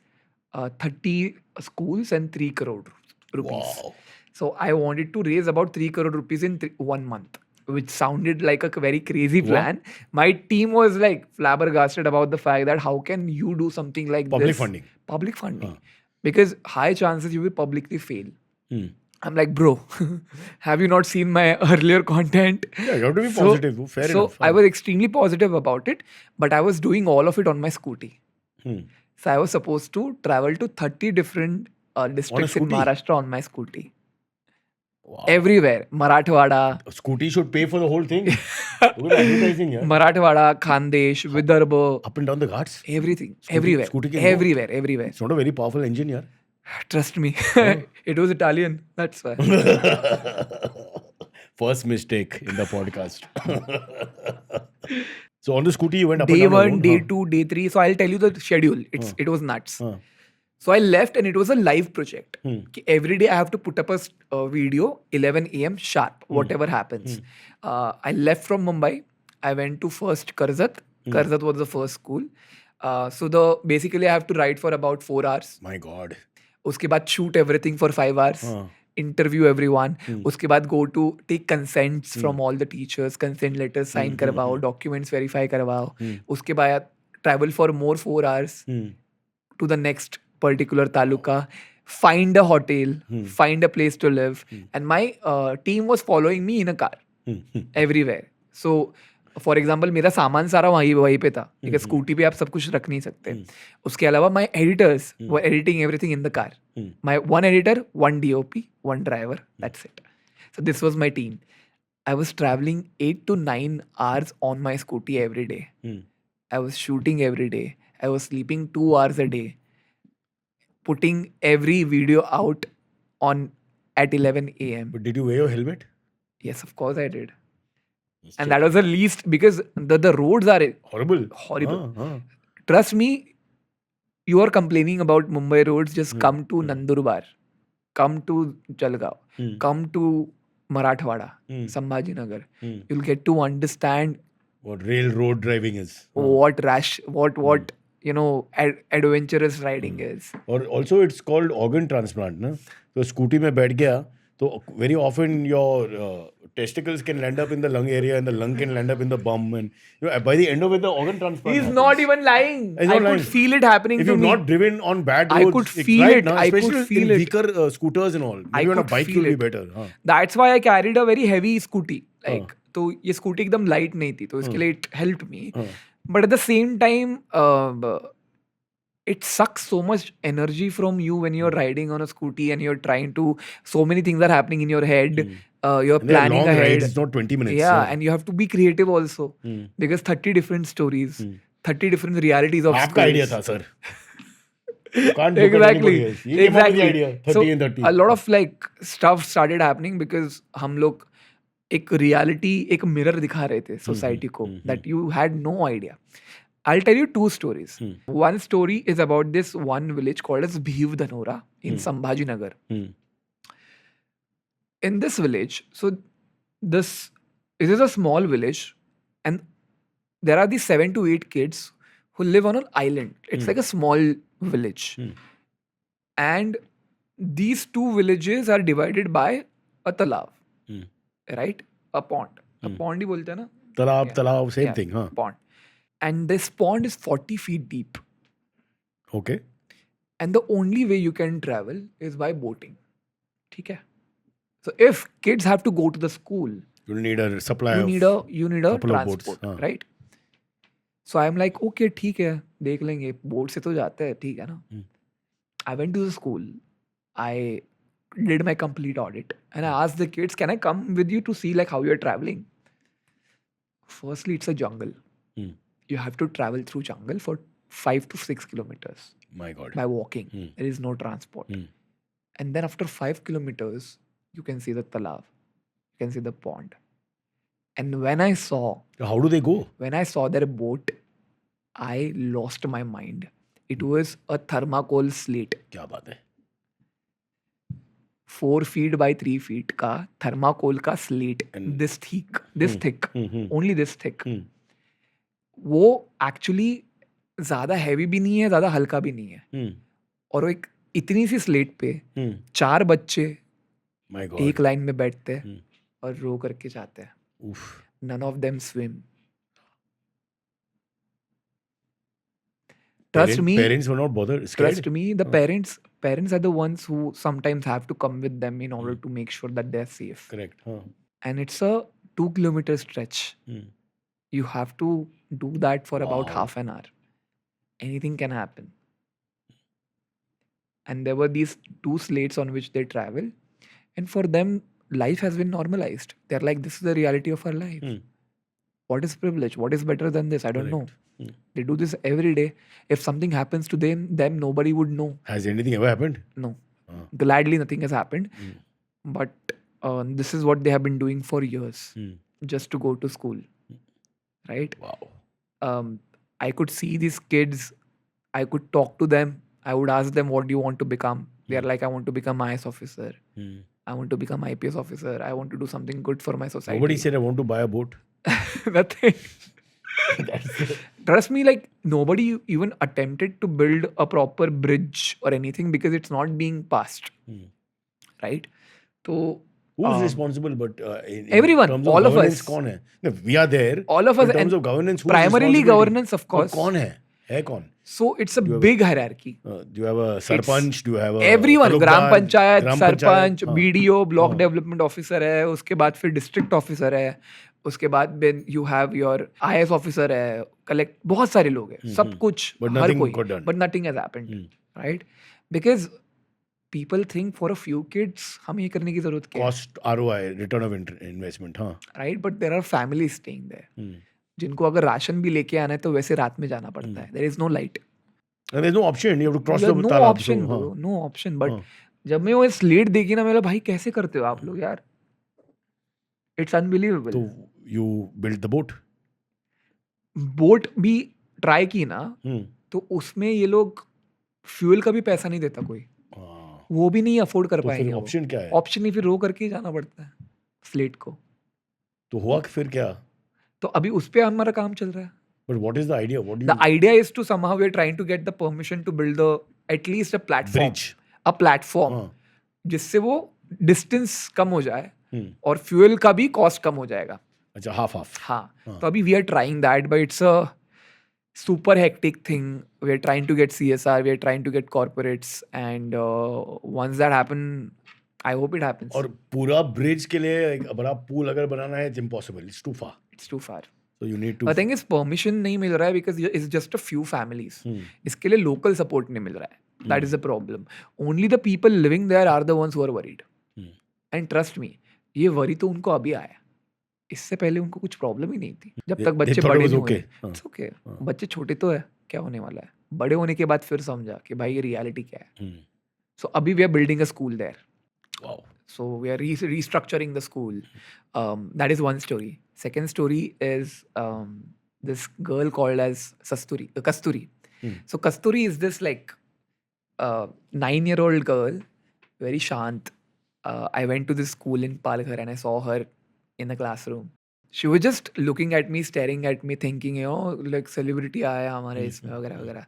30 schools, and 3 crore rupees. Wow. So I wanted to raise about 3 crore rupees in 1 month, which sounded like a very crazy plan. My team was like flabbergasted about the fact that how can you do something like Public this? funding. Public funding. Because high chances you will publicly fail. I'm like, bro, have you not seen my earlier content? Yeah, you have to be positive. Fair so enough. I was extremely positive about it, but I was doing all of it on my scooty. So I was supposed to travel to 30 different districts in scooty? Maharashtra on my scooty. Wow. Everywhere. Marathwada, Scooty should pay for the whole thing. Look at advertising, yeah. Marathwada, Khandesh, Vidarbha, Up and down the ghats. everything. Scooty- Everywhere. scooty can go. Everywhere. It's not a very powerful engine, yeah. Trust me. It was Italian. That's why. First mistake in the podcast. So on the scooty, you went up Day and down the 1, road, day huh? 2, day 3. So I'll tell you the schedule. It was nuts. So I left, and it was a live project. Ki every day I have to put up a video 11 a.m. sharp, whatever happens. I left from Mumbai. I went to first Karzat. Karzat was the first school. So basically I have to write for about 4 hours. My God. उसके बाद shoot everything for 5 hours. Interview everyone. उसके बाद go to take consents from all the teachers, consent letters sign करवाओ, documents verify करवाओ. उसके बाद travel for more 4 hours to the next particular taluka, find a hotel, find a place to live. And my team was following me in a car everywhere. So for example मेरा सामान सारा वहीं पे था, ठीक है. स्कूटी पे आप सब कुछ रख नहीं सकते. उसके अलावा my editors were editing everything in the car. My 1 editor, 1 DOP, 1 driver, that's it. So this was my team. I was travelling 8 to 9 hours on my scooty every day. I was shooting every day. I was sleeping 2 hours a day. Putting every video out on at 11 a.m. But did you wear your helmet? Yes, of course I did. And that was the least, because the roads are Horrible. horrible. Trust me, you are complaining about Mumbai roads, just come to Nandurbar, come to Jalgaon, come to Marathwada, Sambhajinagar. You'll get to understand What railroad driving is. what adventurous riding is. Or also it's called organ transplant, na? So scooty में बैठ गया, so very often your testicles can land up in the lung area, and the lung can land up in the bum, and by the end of it, the organ transplant. He's happens. not even lying. He's I not could lying. feel it happening If to you've me. not driven on bad I roads, could it's feel right it. now, I could especially feel in it. weaker scooters and all. I Maybe on a could bike feel will be it. better. That's why I carried a very heavy scooty. Like, तो ये scooty एकदम light नहीं थी, तो इसके लिए it helped me. But at the same time, it sucks so much energy from you when you're riding on a scooty and you're trying to. So many things are happening in your head. You're And they're planning long ahead. rides, it's not 20 minutes. Yeah, and you have to be creative also, because 30 different stories, 30 different realities of आपका idea schools. था, sir. You can't look at Exactly. anybody else. ये came up with the idea, 30 So and 30. a lot of like stuff started happening because हम लोग एक reality, एक mirror दिखा रहे थे society को, that you had no idea. I'll tell you 2 stories. One story is about this one village called as Bhiv Dhanora in Sambhajinagar. In this village, so this is a small village, and there are these 7 to 8 kids who live on an island. It's like a small village. And these 2 villages are divided by a talav, right? A pond. A pond ही बोलते हैं ना? Talab, Yeah. same Yeah, thing, huh? Pond. And this pond is 40 feet deep. Okay. and the only way you can travel is by boating. ठीक है? So if kids have to go to the school, You need a supply you of need a couple of boats. transport, हाँ. right? So I'm like, okay, ठीक है, देख लेंगे, boat से तो जाते हैं, ठीक है ना? I went to the school. I did my complete audit and I asked the kids, can I come with you to see like how you're traveling? Firstly, it's a jungle. Hmm. You have to travel through jungle for 5 to 6 kilometers My God. by walking. Hmm. There is no transport. Hmm. And then after 5 kilometers, you can see the talab. You can see the pond. And when I saw How do they go? their boat, I lost my mind. It was a thermocol slate. क्या बात है? 4 feet by 3 feet का thermocol का slate. And- This thick. Only this thick. Hmm. वो actually ज़्यादा heavy भी नहीं है, ज़्यादा हल्का भी नहीं है. Hmm. और वो एक इतनी सी स्लेट पे Hmm. 4 बच्चे My God. एक लाइन में बैठते हैं Hmm. और रो करके जाते हैं. Oof. None of them swim. Trust me. Parents were not bothered. Scared? Trust me. The parents are the ones who sometimes have to come with them in order to make sure that they're safe. Correct. Huh. And it's a 2-kilometer stretch. Hmm. You have to do that for about Wow. half an hour. Anything can happen. And there were these 2 slates on which they travel. And for them, life has been normalized. They're like, this is the reality of our life. Hmm. What is privilege? What is better than this? I don't know. Correct. Hmm. They do this every day. If something happens to them nobody would know. Has anything ever happened? No. Ah. Gladly, nothing has happened. Hmm. But this is what they have been doing for years, Hmm. just to go to school. Right? Wow. I could see these kids. I could talk to them. I would ask them, what do you want to become? They are like, I want to become IAS officer. Hmm. I want to become IPS officer. I want to do something good for my society. Nobody said I want to buy a boat. Nothing. That's it. Trust me, like nobody even attempted to build a proper bridge or anything because it's not being passed. Hmm. Right? So Who's responsible? But in everyone, terms all of governance, us. कौन है? No, we are there. all of us, In terms and of governance, who's primarily responsibility? governance, of और course. कौन है? है कौन? So it's a You have big hierarchy. Do you have a sarpanch? Do you have a Everyone, talukdar, ग्राम पंचायत, ग्राम सरपंच, हाँ. BDO, block हाँ. Development officer है, उसके बाद फिर डिस्ट्रिक्ट ऑफिसर है, उसके बाद you have your IAS officer है, कलेक्ट, बहुत सारे लोग हैं, सब कुछ, But हर nothing कोई, got done. but nothing has happened, right? Because people think for a few kids हमें ये करने की जरूरत क्या है, Cost ROI, return of investment, हाँ. right? But there are families staying there, Hmm. जिनको अगर राशन भी लेके आना है तो वैसे रात में जाना पड़ता है. There is no light. And there's no option. You have to cross There's the no तालाब. option, So, bro. हाँ. No option. But हाँ. जब मैं वो स्लेट देखी ना, मेरा भाई कैसे करते हो आप लोग यार? It's unbelievable. So you built the boat. Boat भी ट्राई की ना, Hmm. तो उसमें ये लोग फ्यूल का भी पैसा नहीं देता कोई, हाँ. वो भी नहीं अफोर्ड कर तो फिर पाएंगे. ऑप्शन क्या है? ऑप्शन नहीं, फिर रो करके ही जाना पड़ता है स्लेट को. तो हुआ फिर क्या? तो अभी उस पे हमारा काम चल रहा है. But what is the idea? What do The you idea is to somehow we're trying to get the permission to build at least a platform. bridge? A platform. हाँ. जिससे वो डिस्टेंस कम हो जाए Hmm. और फ्यूल का भी cost कम हो जाएगा. अच्छा, half. हाँ. तो अभी we are trying that, but it's a super hectic thing. We are trying to get CSR, we are trying to get corporates, and once that happen, I hope it happens. और पूरा bridge के लिए एक बड़ा पुल अगर बनाना है, it's impossible. It's too far. It's too far. So you need to. The thing is, permission नहीं मिल रहा है because it's just a few families. इसके लिए local support नहीं मिल रहा है. That is the problem. Only the people living there are the ones who are worried. And trust me, ये worry तो उनको अभी आया. इससे पहले उनको कुछ प्रॉब्लम ही नहीं थी. जब तक बच्चे thought it बड़े was नहीं okay. हुए. It's okay. बच्चे छोटे तो है, क्या होने वाला है. बड़े होने के बाद फिर समझा कि भाई ये रियलिटी क्या है. So अभी we are building a school there. Wow. So we are restructuring the school. That is one story. Second story is this girl called as Kasturi. So Kasturi is this like 9-year-old girl, very shant. I went to this school in Palghar and I saw her in the classroom. She was just looking at me, staring at me, thinking, you know, like celebrity आया हमारे इसमें वगैरह वगैरह.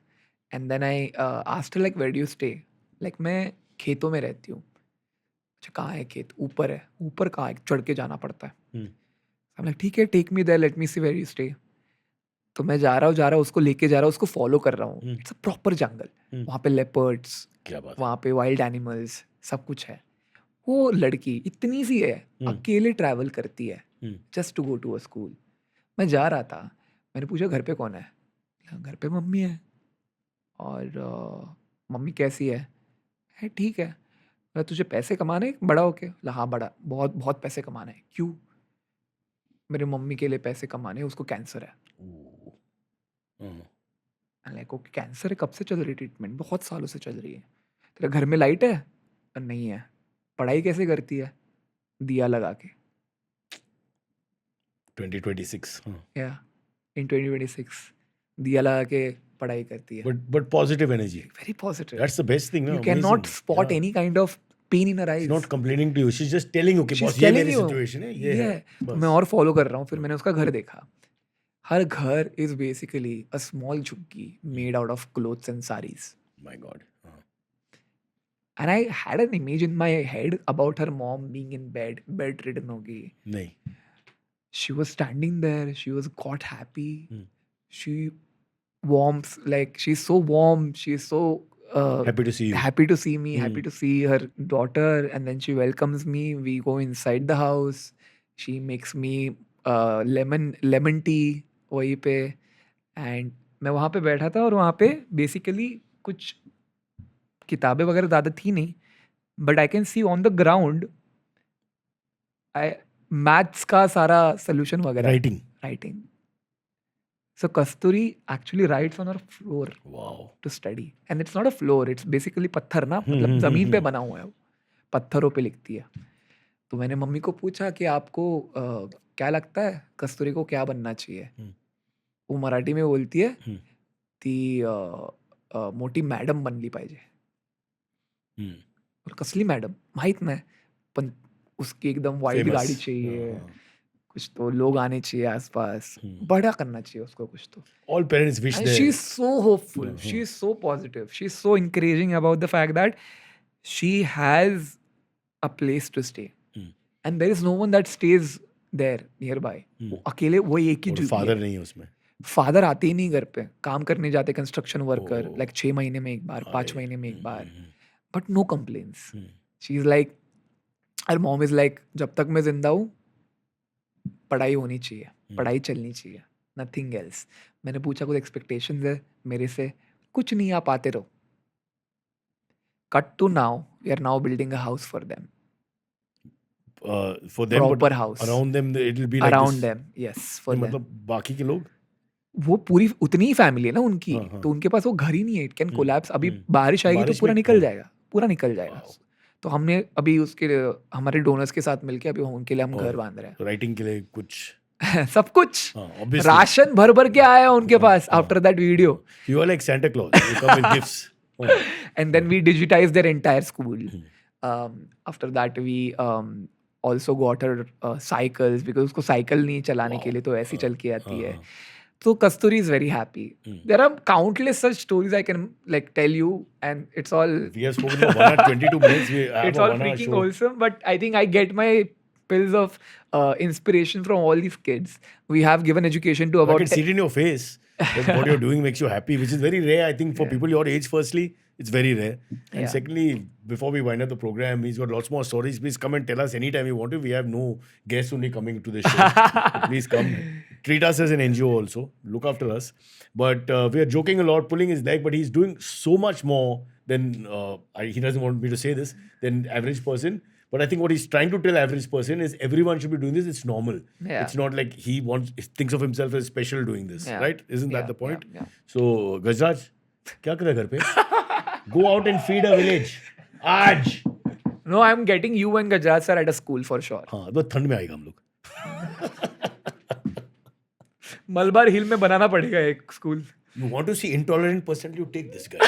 And then I asked her like, where do you stay? Like मैं खेतों में रहती हूँ. अच्छा कहाँ है खेत? ऊपर है. ऊपर कहाँ है? चढ़ के जाना पड़ता है. I'm like ठीक है, take me there, let me see where you stay. तो मैं जा रहा हूँ उसको लेके जा रहा हूँ, उसको फॉलो कर रहा हूँ। इट्स अ प्रॉपर जंगल, वहाँ पे लेपर्ड्स, क्या बात है। वहाँ पे वाइल्ड एनिमल्स, सब कुछ है। वो लड़की इतनी सी है, अकेले ट्रैवल करती है just to go to a school. मैं जा रहा था, मैंने पूछा घर पे कौन है? घर पे मम्मी है। और मम्मी कैसी है ठीक है। तुझे पैसे कमाने हैं बड़ा होके? हाँ बड़ा, बहुत बहुत पैसे कमाने हैं। क्यों? मेरे मम्मी के लिए पैसे कमाने हैं, उसको कैंसर है। लाइक ओके, कैंसर है, कब से चल रही ट्रीटमेंट? बहुत सालों से चल रही है। तेरे घर में लाइट है? नहीं है। पढ़ाई कैसे करती है? दिया लगा के। 2026 या इन 2026 दिया लगा के पढ़ाई करती है। but positive energy, very positive. that's the best thing, no? You cannot Amazing. spot Yeah. any kind of pain in her eyes. She's not complaining to you, she's just telling you कि She's boss ये telling मेरी you. situation है, ये है तो बस। मैं और फॉलो कर रहा हूँ। फिर मैंने उसका घर देखा। हर घर इज बेसिकली अ स्मॉल झुग्गी made out of clothes and saris. My God. And I had an image in my head about her mom being in bed, bedridden होगी। नहीं, She was standing there, she was got happy. She warms, like she's so warm, she's so happy to see you. happy to see me, happy to see her daughter, and then she welcomes me. We go inside the house. She makes me lemon tea वहीं पे, and मैं वहाँ पे बैठा था और वहाँ पे बेसिकली कुछ किताबें वगैरह ज़्यादा थी नहीं, but I can see on the ground maths का सारा सोल्यूशन वगैरह Writing. So Kasturi actually writes on her floor Wow. to study, and it's not a floor, it's basically पत्थर ना, मतलब जमीन पे बना हुआ है वो, पत्थरों पे लिखती है। तो मैंने मम्मी को पूछा कि आपको क्या लगता है कस्तूरी को क्या बनना चाहिए? वो मराठी में बोलती है ती मोठी मॅडम बनली पाहिजे। और कसली मॅडम माहित नाही, पण उसकी एकदम वाइट Famous. गाड़ी चाहिए, कुछ तो लोग आने चाहिए आसपास, बड़ा करना चाहिए उसको कुछ तो। All parents wish And they. she's so hopeful, she's so positive, she's so encouraging about the fact that she has a place to stay, and there is no one that stays there nearby. वो अकेले वो एक ही और झुग्गी father है। नहीं है उसमें। फादर आते ही नहीं घर पे, काम करने जाते, कंस्ट्रक्शन वर्कर, लाइक 6 महीने में एक बार, 5 महीने में एक बार, but no complaints. She is like, her mom is like, जब तक मैं जिंदा हूँ पढ़ाई होनी चाहिए, पढ़ाई चलनी चाहिए, नथिंग एल्स। मैंने पूछा कुछ एक्सपेक्टेशंस है मेरे से? कुछ नहीं, आप आते रहो। Cut to now, we are now building a house for them, For them, proper but house around them it will be like around this. them, yes, for them। मतलब बाकी के लोग वो पूरी उतनी ही फैमिली है ना उनकी, हाँ। तो उनके पास वो घर ही नहीं है। It can collapse. अभी बारिश आएगी तो बारिश पूरा में- निकल हाँ। जाएगा, पूरा निकल जाएगा। Wow. तो हमने अभी उसके हमारे डोनर्स के साथ मिलके अभी उनके लिए हम घर बांध रहे राइटिंग के लिए कुछ हैं। सब कुछ हाँ, obviously. राशन भर भर के आया उनके पास after that video, You are like Santa Claus. You come with gifts. हाँ. and then we digitized their entire school. After that we also got her cycles, because उसको साइकिल नहीं चलाने के लिए, तो ऐसी चल के आती है। So Kasturi is very happy. There are countless such stories I can like tell you, and it's all We have spoken for 1 hour 22 minutes. We have it's a all 1 hour freaking show. wholesome. But I think I get my pills of inspiration from all these kids. We have given education to I about can see it in your face that what you're doing makes you happy, which is very rare. I think for people your age, firstly, it's very rare. And Yeah. secondly, before we wind up the program, he's got lots more stories. Please come and tell us anytime you want to. We have no guests only coming to the show. So please come. Treat us as an NGO also. Look after us. But we are joking a lot, pulling his leg, but he's doing so much more than, he doesn't want me to say this, than average person. But I think what he's trying to tell average person is everyone should be doing this. It's normal. Yeah. It's not like he thinks of himself as special doing this, Yeah. right? Isn't that Yeah, the point? yeah, yeah. So, Gajraj, क्या कर रहा है घर पे? Go out and feed a village. आज. No, I'm getting you and Gajraj sir at a school for sure. हाँ, तो ठंड में आएगा हम लोग. मलबार हिल में बनाना पड़ेगा एक school. You want to see intolerant person? You take this guy.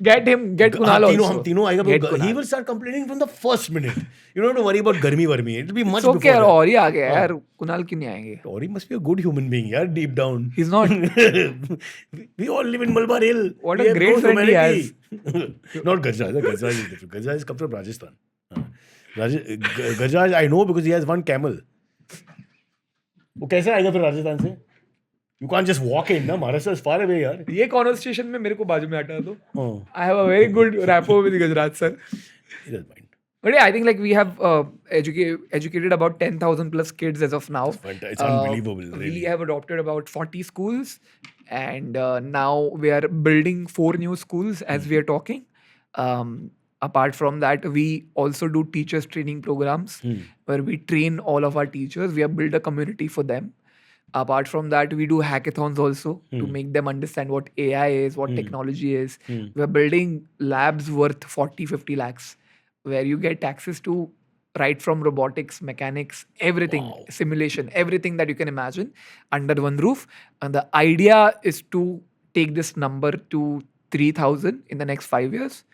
Get him, get Kunal also. हम तीनों आएगा. Get He Kunal. will start complaining from the first minute. You don't have to worry about गर्मी vermi. It'll be much It's okay, before that. और ही आ गया यार. कुणाल क्यों नहीं आएंगे? Tori must be a good human being, yeah, deep down. He's not. We all live in Malabar Hill. What We a have great no friend he humanity. Not Gajraj. Gajraj is different. Gajraj comes from Rajasthan. Gajraj, I know because he has one camel. वो कैसे आएगा फिर राजस्थान से? You can't just walk in, na? Maharashtra is far away, yaar. ये conversation में मेरे को बाजू में हटा दो. Oh, I have a very good rapport with Gajraj sir. he doesn't mind. But yeah, I think like we have educated about 10,000 plus kids as of now. It's unbelievable, really. We have adopted about 40 schools, and now we are building 4 new schools as we are talking. Apart from that, we also do teachers training programs where we train all of our teachers. We have built a community for them. Apart from that, we do hackathons also to make them understand what AI is, what technology is. We are building labs worth 40-50 lakhs where you get access to right from robotics, mechanics, everything, simulation, everything that you can imagine under one roof. And the idea is to take this number to 3,000 in the next 5 years.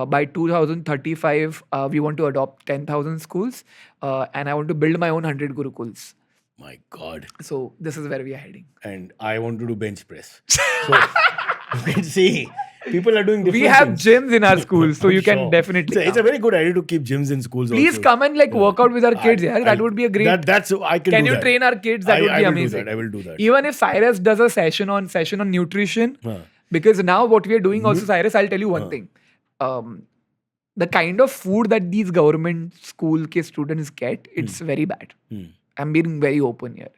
By 2035, we want to adopt 10,000 schools, and I want to build my own 100 Gurukuls. My God. So this is where we are heading. And I want to do bench press. So, you can see, people are doing different We have things. gyms in our schools, so I'm you can sure. definitely It's a come. very good idea to keep gyms in schools Please also. come and like work out with our kids. Yeah, that would be a great. That's I can Can do you that. train our kids? That would be I will amazing. Do that. I will do that. Even if Cyrus does a session on nutrition, Huh. because now what we are doing also, Cyrus, I'll tell you one thing. The kind of food that these government school ke students get, it's very bad. I'm being very open here.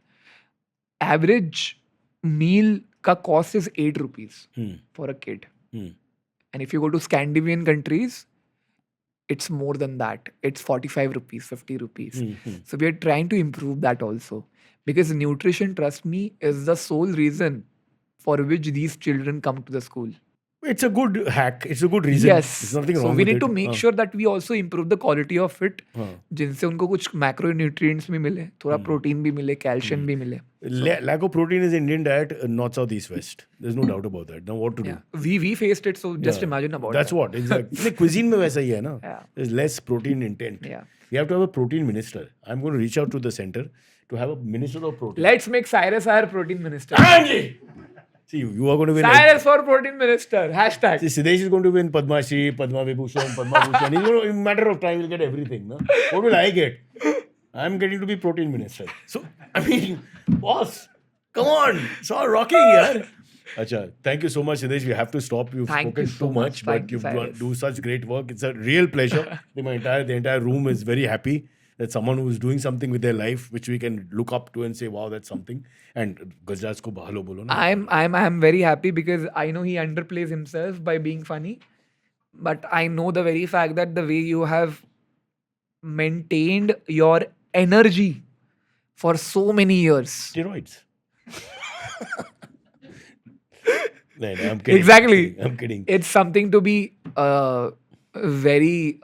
Average meal ka cost is 8 rupees for a kid. And if you go to Scandinavian countries, it's more than that. It's 45 rupees, 50 rupees. So we are trying to improve that also. Because nutrition, trust me, is the sole reason for which these children come to the school. It's a good hack. It's a good reason. Yes. There's nothing So wrong we with need it. to make sure that we also improve the quality of it. जिनसे उनको कुछ macronutrients भी मिले, थोड़ा protein भी मिले, calcium भी मिले. Lack of protein is Indian diet, not south, east, west. There's no doubt about that. Now what to do? Yeah. We faced it, so just imagine about That's that. what exactly. The cuisine में वैसा ही है ना. Yeah. There's less protein intent. Yeah. We have to have a protein minister. I'm going to reach out to the center to have a minister of protein. Let's make Cyrus our protein minister. See, you are going to win. Cyrus for protein minister. Hashtag. See, Siddesh is going to win Padma Shri, Padma Vibhushan, Padma Bhushan. He's going to, in a matter of time, he'll get everything. No? What will I get? I'm getting to be protein minister. So, I mean, boss, come on. It's all rocking here. Acha, thank you so much, Siddesh. We have to stop. You've Thank spoken you so too much. much, but Thank you, you've Cyrus. do such great work. It's a real pleasure. The entire room is very happy that someone who is doing something with their life, which we can look up to and say, wow, that's something. And Gajraj ko bahalo bolo na. I'm very happy because I know he underplays himself by being funny. But I know the very fact that the way you have maintained your energy for so many years. Steroids. No, I'm kidding. Exactly. I'm kidding. It's something to be very,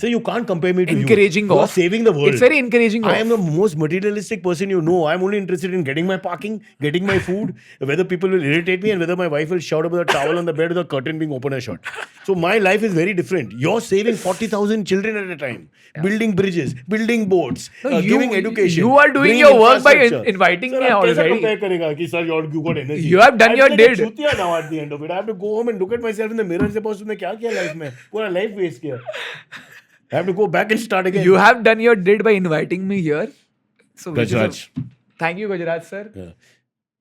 So you can't compare me to encouraging you. You are of. saving the world. It's very encouraging I of. am the most materialistic person you know. I'm only interested in getting my parking, getting my food, whether people will irritate me and whether my wife will shout about the towel on the bed or the curtain being open or shut. So my life is very different. You're saving 40,000 children at a time, building bridges, building boats, No, giving education. you are doing bringing your work by infrastructure. inviting Sir, me आप कैसे already. compare करेगा कि sir you got energy? You have done I your feel like a did. चूतिया now at the end of it. I have to go home and look at myself in the mirror and say, boss तुमने क्या किया life में? पूरा life waste किया. I have to go back and start again. You have done your did by inviting me here. So which is Gajraj. thank you, Gajraj sir. Yeah.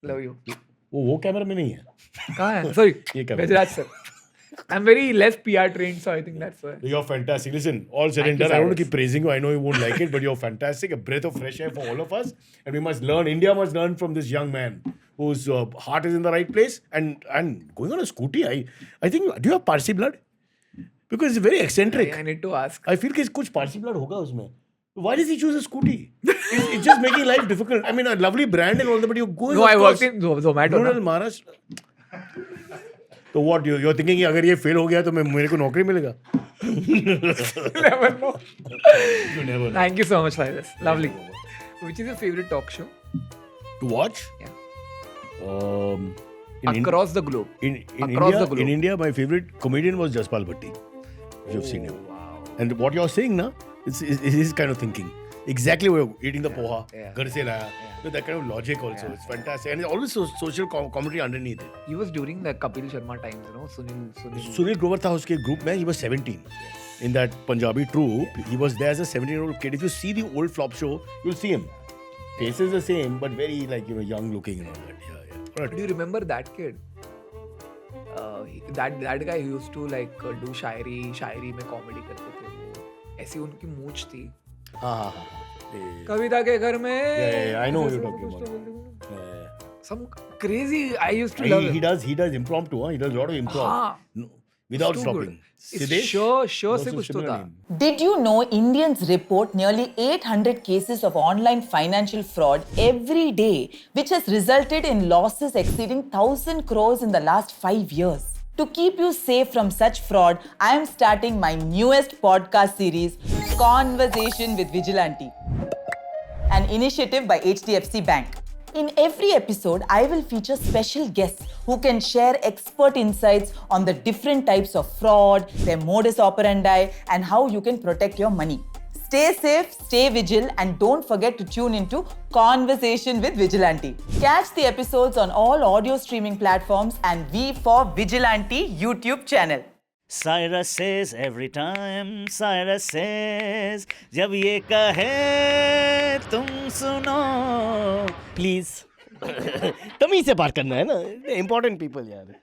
Love you. वो camera में नहीं है. कहाँ है? Sorry, ये क्या Gajraj sir. I'm very less PR trained, so I think that's why. You're fantastic. Listen, all said and Thank you, done, I want to Cyrus. keep praising you. I know you won't like it, but you're fantastic. A breath of fresh air for all of us. And we must learn, India must learn from this young man whose heart is in the right place. And going on a scooty, I think, do you have Parsi blood? Because it's very eccentric. I need to ask. I feel कि कुछ Parsi blood होगा उसमें. Why does he choose a scooty? It's just making life difficult. I mean, a lovely brand and all that, but you're going No, I across worked in Zomato. rural na. Maharashtra. तो what you're thinking कि अगर ये fail हो गया तो मेरे को नौकरी मिलेगा? Never know. You never know. Thank you so much, Cyrus. Lovely. Which is your favorite talk show? To watch? Yeah. In Across the globe. In Across India, the globe. in India, my favorite comedian was Jaspal Bhatti. If you've seen him. Wow. And what you're saying now, it's his kind of thinking. Exactly what you're eating the poha, Yeah. घर से लाया. So that kind of logic also. It's fantastic. And always social commentary underneath it. He was during the Kapil Sharma times, Sunil. Sunil Grover था उसके group में. He was 17. In that Punjabi troupe, he was there as a 17-year-old kid. If you see the old flop show, you'll see him. Face is the same, but very like young looking and all that. Yeah. Alright. Do you remember that kid? That guy who used to like do शायरी में comedy करते थे वो. ऐसी उनकी मूंछ थी. हाँ. कविता के घर में. Yeah, I know what you're talking about. Yeah. Some crazy. I used to love him. He does impromptu. He does a lot of improv. हाँ. No, without It's too stopping. good. It's Siddesh? sure Also से कुछ तो similar था. name. Did you know Indians report nearly 800 cases of online financial fraud every day, which has resulted in losses exceeding 1,000 crores in the last 5 years? To keep you safe from such fraud, I am starting my newest podcast series, Conversation with Vigilante, an initiative by HDFC Bank. In every episode, I will feature special guests who can share expert insights on the different types of fraud, their modus operandi, and how you can protect your money. Stay safe, stay vigilant, and don't forget to tune into Conversation with Vigilante. Catch the episodes on all audio streaming platforms and V for Vigilante YouTube channel. Cyrus says every time, Cyrus says, जब ये कहे तुम सुनो, Please. तमीज से बात करना है ना. Important people यार.